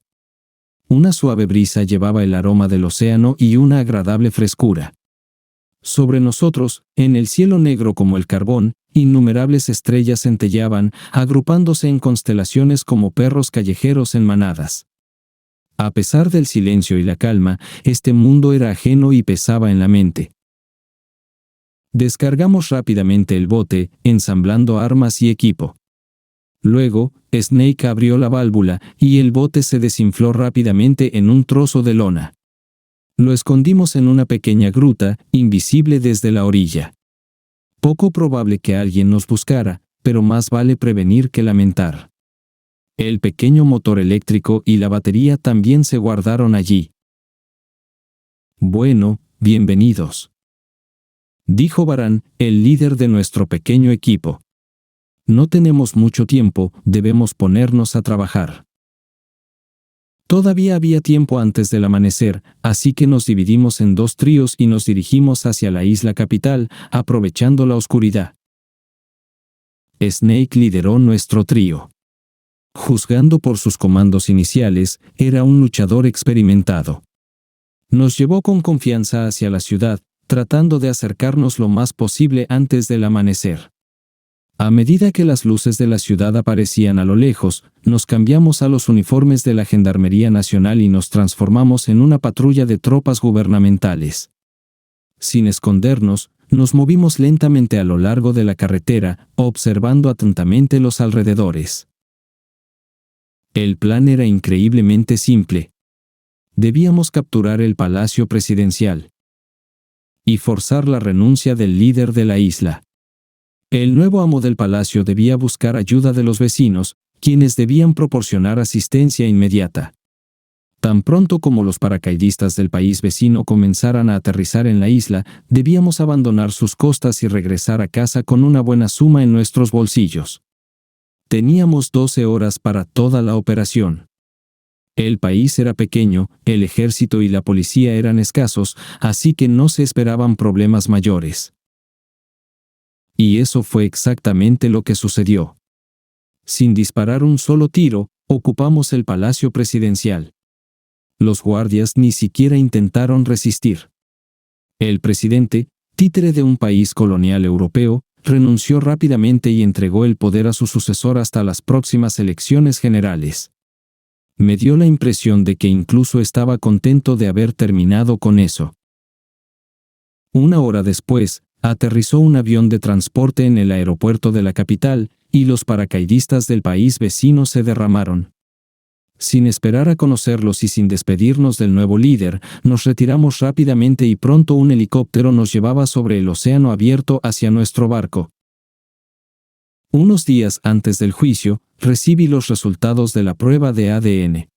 Una suave brisa llevaba el aroma del océano y una agradable frescura. Sobre nosotros, en el cielo negro como el carbón, innumerables estrellas centelleaban, agrupándose en constelaciones como perros callejeros en manadas. A pesar del silencio y la calma, este mundo era ajeno y pesaba en la mente. Descargamos rápidamente el bote, ensamblando armas y equipo. Luego, Snake abrió la válvula, y el bote se desinfló rápidamente en un trozo de lona. Lo escondimos en una pequeña gruta, invisible desde la orilla. Poco probable que alguien nos buscara, pero más vale prevenir que lamentar. El pequeño motor eléctrico y la batería también se guardaron allí. Bueno, bienvenidos, dijo Baran, el líder de nuestro pequeño equipo. No tenemos mucho tiempo, debemos ponernos a trabajar. Todavía había tiempo antes del amanecer, así que nos dividimos en 2 tríos y nos dirigimos hacia la isla capital, aprovechando la oscuridad. Snake lideró nuestro trío. Juzgando por sus comandos iniciales, era un luchador experimentado. Nos llevó con confianza hacia la ciudad, tratando de acercarnos lo más posible antes del amanecer. A medida que las luces de la ciudad aparecían a lo lejos, nos cambiamos a los uniformes de la Gendarmería Nacional y nos transformamos en una patrulla de tropas gubernamentales. Sin escondernos, nos movimos lentamente a lo largo de la carretera, observando atentamente los alrededores. El plan era increíblemente simple. Debíamos capturar el palacio presidencial y forzar la renuncia del líder de la isla. El nuevo amo del palacio debía buscar ayuda de los vecinos, quienes debían proporcionar asistencia inmediata. Tan pronto como los paracaidistas del país vecino comenzaran a aterrizar en la isla, debíamos abandonar sus costas y regresar a casa con una buena suma en nuestros bolsillos. Teníamos 12 horas para toda la operación. El país era pequeño, el ejército y la policía eran escasos, así que no se esperaban problemas mayores. Y eso fue exactamente lo que sucedió. Sin disparar un solo tiro, ocupamos el palacio presidencial. Los guardias ni siquiera intentaron resistir. El presidente, títere de un país colonial europeo, renunció rápidamente y entregó el poder a su sucesor hasta las próximas elecciones generales. Me dio la impresión de que incluso estaba contento de haber terminado con eso. Una hora después, aterrizó un avión de transporte en el aeropuerto de la capital, y los paracaidistas del país vecino se derramaron. Sin esperar a conocerlos y sin despedirnos del nuevo líder, nos retiramos rápidamente y pronto un helicóptero nos llevaba sobre el océano abierto hacia nuestro barco. Unos días antes del juicio, recibí los resultados de la prueba de ADN.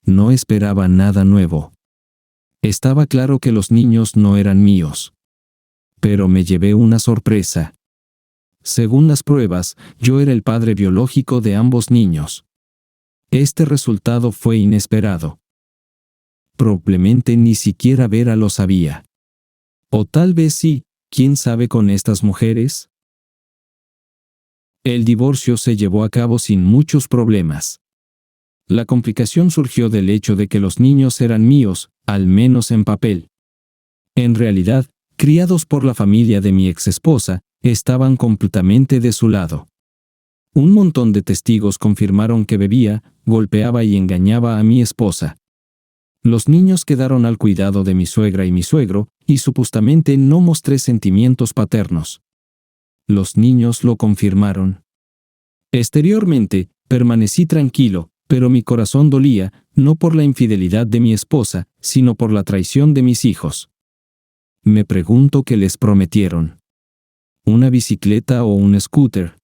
No esperaba nada nuevo. Estaba claro que los niños no eran míos. Pero me llevé una sorpresa. Según las pruebas, yo era el padre biológico de ambos niños. Este resultado fue inesperado. Probablemente ni siquiera Vera lo sabía. O tal vez sí, ¿quién sabe con estas mujeres? El divorcio se llevó a cabo sin muchos problemas. La complicación surgió del hecho de que los niños eran míos, al menos en papel. En realidad, criados por la familia de mi exesposa, estaban completamente de su lado. Un montón de testigos confirmaron que bebía, golpeaba y engañaba a mi esposa. Los niños quedaron al cuidado de mi suegra y mi suegro, y supuestamente no mostré sentimientos paternos. Los niños lo confirmaron. Exteriormente, permanecí tranquilo, pero mi corazón dolía, no por la infidelidad de mi esposa, sino por la traición de mis hijos. Me pregunto qué les prometieron. ¿Una bicicleta o un scooter?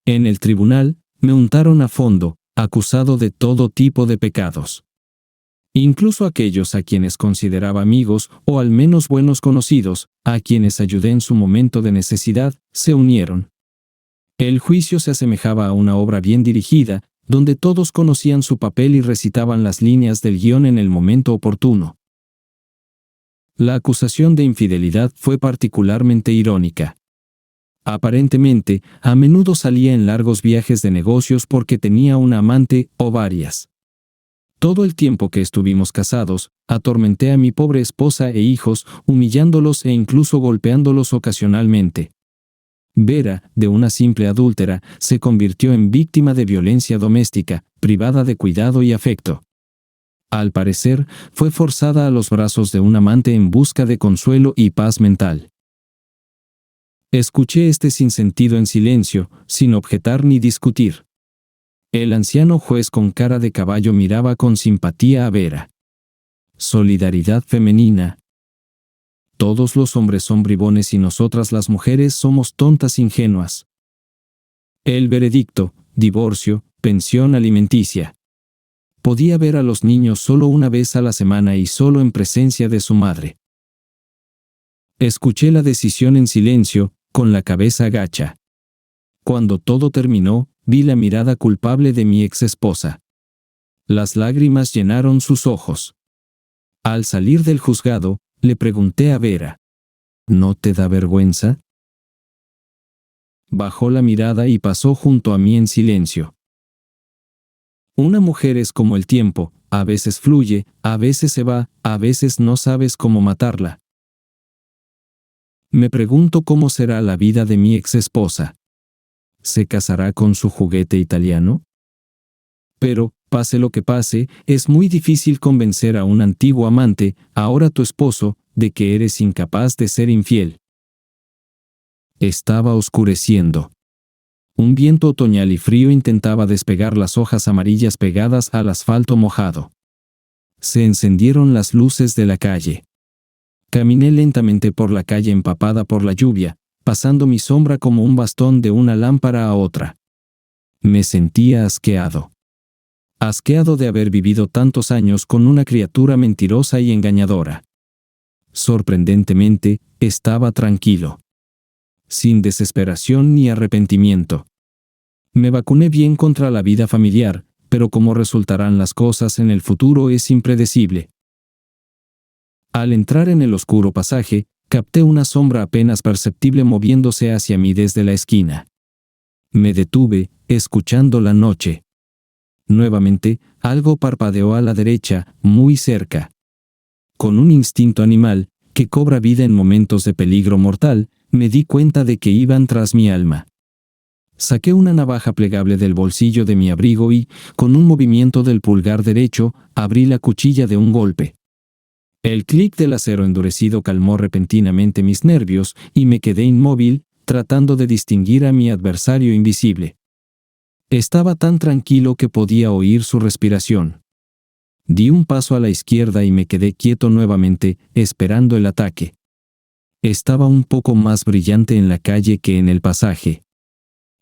En el tribunal, me untaron a fondo, acusado de todo tipo de pecados. Incluso aquellos a quienes consideraba amigos o al menos buenos conocidos, a quienes ayudé en su momento de necesidad, se unieron. El juicio se asemejaba a una obra bien dirigida, donde todos conocían su papel y recitaban las líneas del guión en el momento oportuno. La acusación de infidelidad fue particularmente irónica. Aparentemente, a menudo salía en largos viajes de negocios porque tenía una amante o varias. Todo el tiempo que estuvimos casados, atormenté a mi pobre esposa e hijos, humillándolos e incluso golpeándolos ocasionalmente. Vera, de una simple adúltera, se convirtió en víctima de violencia doméstica, privada de cuidado y afecto. Al parecer, fue forzada a los brazos de un amante en busca de consuelo y paz mental. Escuché este sinsentido en silencio, sin objetar ni discutir. El anciano juez con cara de caballo miraba con simpatía a Vera. Solidaridad femenina. Todos los hombres son bribones y nosotras las mujeres somos tontas ingenuas. El veredicto: divorcio, pensión alimenticia. Podía ver a los niños solo una vez a la semana y solo en presencia de su madre. Escuché la decisión en silencio, con la cabeza gacha. Cuando todo terminó, vi la mirada culpable de mi exesposa. Las lágrimas llenaron sus ojos. Al salir del juzgado, le pregunté a Vera: ¿no te da vergüenza? Bajó la mirada y pasó junto a mí en silencio. Una mujer es como el tiempo, a veces fluye, a veces se va, a veces no sabes cómo matarla. Me pregunto cómo será la vida de mi exesposa. ¿Se casará con su juguete italiano? Pero, pase lo que pase, es muy difícil convencer a un antiguo amante, ahora tu esposo, de que eres incapaz de ser infiel. Estaba oscureciendo. Un viento otoñal y frío intentaba despegar las hojas amarillas pegadas al asfalto mojado. Se encendieron las luces de la calle. Caminé lentamente por la calle empapada por la lluvia, pasando mi sombra como un bastón de una lámpara a otra. Me sentía asqueado. Asqueado de haber vivido tantos años con una criatura mentirosa y engañadora. Sorprendentemente, estaba tranquilo. Sin desesperación ni arrepentimiento. Me vacuné bien contra la vida familiar, pero cómo resultarán las cosas en el futuro es impredecible. Al entrar en el oscuro pasaje, capté una sombra apenas perceptible moviéndose hacia mí desde la esquina. Me detuve, escuchando la noche. Nuevamente, algo parpadeó a la derecha, muy cerca. Con un instinto animal, que cobra vida en momentos de peligro mortal, me di cuenta de que iban tras mi alma. Saqué una navaja plegable del bolsillo de mi abrigo y, con un movimiento del pulgar derecho, abrí la cuchilla de un golpe. El clic del acero endurecido calmó repentinamente mis nervios y me quedé inmóvil, tratando de distinguir a mi adversario invisible. Estaba tan tranquilo que podía oír su respiración. Di un paso a la izquierda y me quedé quieto nuevamente, esperando el ataque. Estaba un poco más brillante en la calle que en el pasaje.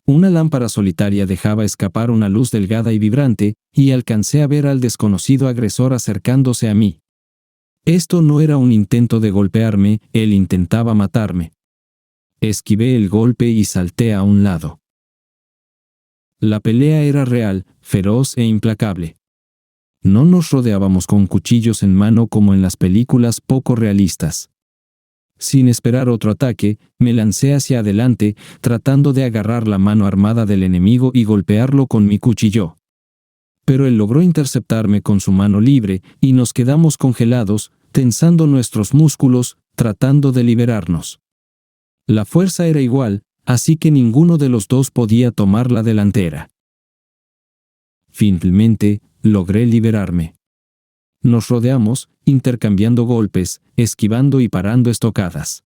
Una lámpara solitaria dejaba escapar una luz delgada y vibrante, y alcancé a ver al desconocido agresor acercándose a mí. Esto no era un intento de golpearme, él intentaba matarme. Esquivé el golpe y salté a un lado. La pelea era real, feroz e implacable. No nos rodeábamos con cuchillos en mano como en las películas poco realistas. Sin esperar otro ataque, me lancé hacia adelante, tratando de agarrar la mano armada del enemigo y golpearlo con mi cuchillo. Pero él logró interceptarme con su mano libre, y nos quedamos congelados, tensando nuestros músculos, tratando de liberarnos. La fuerza era igual, así que ninguno de los dos podía tomar la delantera. Finalmente, logré liberarme. Nos rodeamos, intercambiando golpes, esquivando y parando estocadas.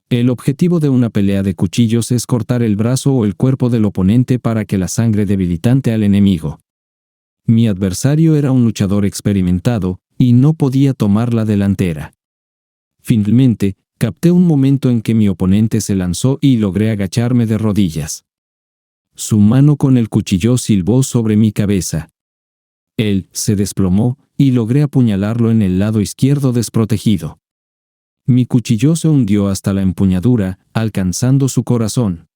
El objetivo de una pelea de cuchillos es cortar el brazo o el cuerpo del oponente para que la sangre debilitante al enemigo. Mi adversario era un luchador experimentado, y no podía tomar la delantera. Finalmente, capté un momento en que mi oponente se lanzó y logré agacharme de rodillas. Su mano con el cuchillo silbó sobre mi cabeza. Él se desplomó, y logré apuñalarlo en el lado izquierdo desprotegido. Mi cuchillo se hundió hasta la empuñadura, alcanzando su corazón.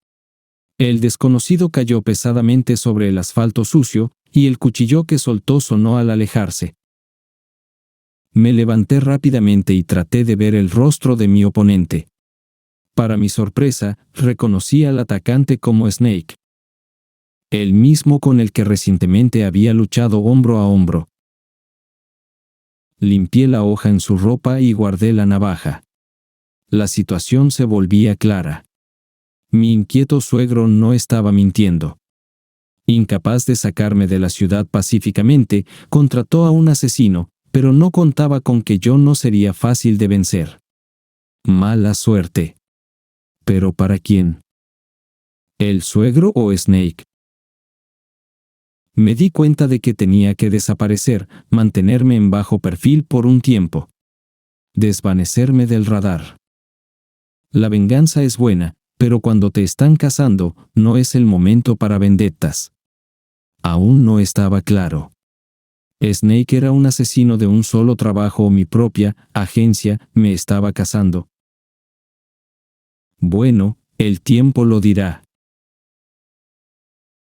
El desconocido cayó pesadamente sobre el asfalto sucio, y el cuchillo que soltó sonó al alejarse. Me levanté rápidamente y traté de ver el rostro de mi oponente. Para mi sorpresa, reconocí al atacante como Snake. El mismo con el que recientemente había luchado hombro a hombro. Limpié la hoja en su ropa y guardé la navaja. La situación se volvía clara. Mi inquieto suegro no estaba mintiendo. Incapaz de sacarme de la ciudad pacíficamente, contrató a un asesino, pero no contaba con que yo no sería fácil de vencer. Mala suerte. ¿Pero para quién? ¿El suegro o Snake? Me di cuenta de que tenía que desaparecer, mantenerme en bajo perfil por un tiempo. Desvanecerme del radar. La venganza es buena, pero cuando te están cazando, no es el momento para vendettas. Aún no estaba claro. Snake era un asesino de un solo trabajo o mi propia agencia me estaba cazando. Bueno, el tiempo lo dirá.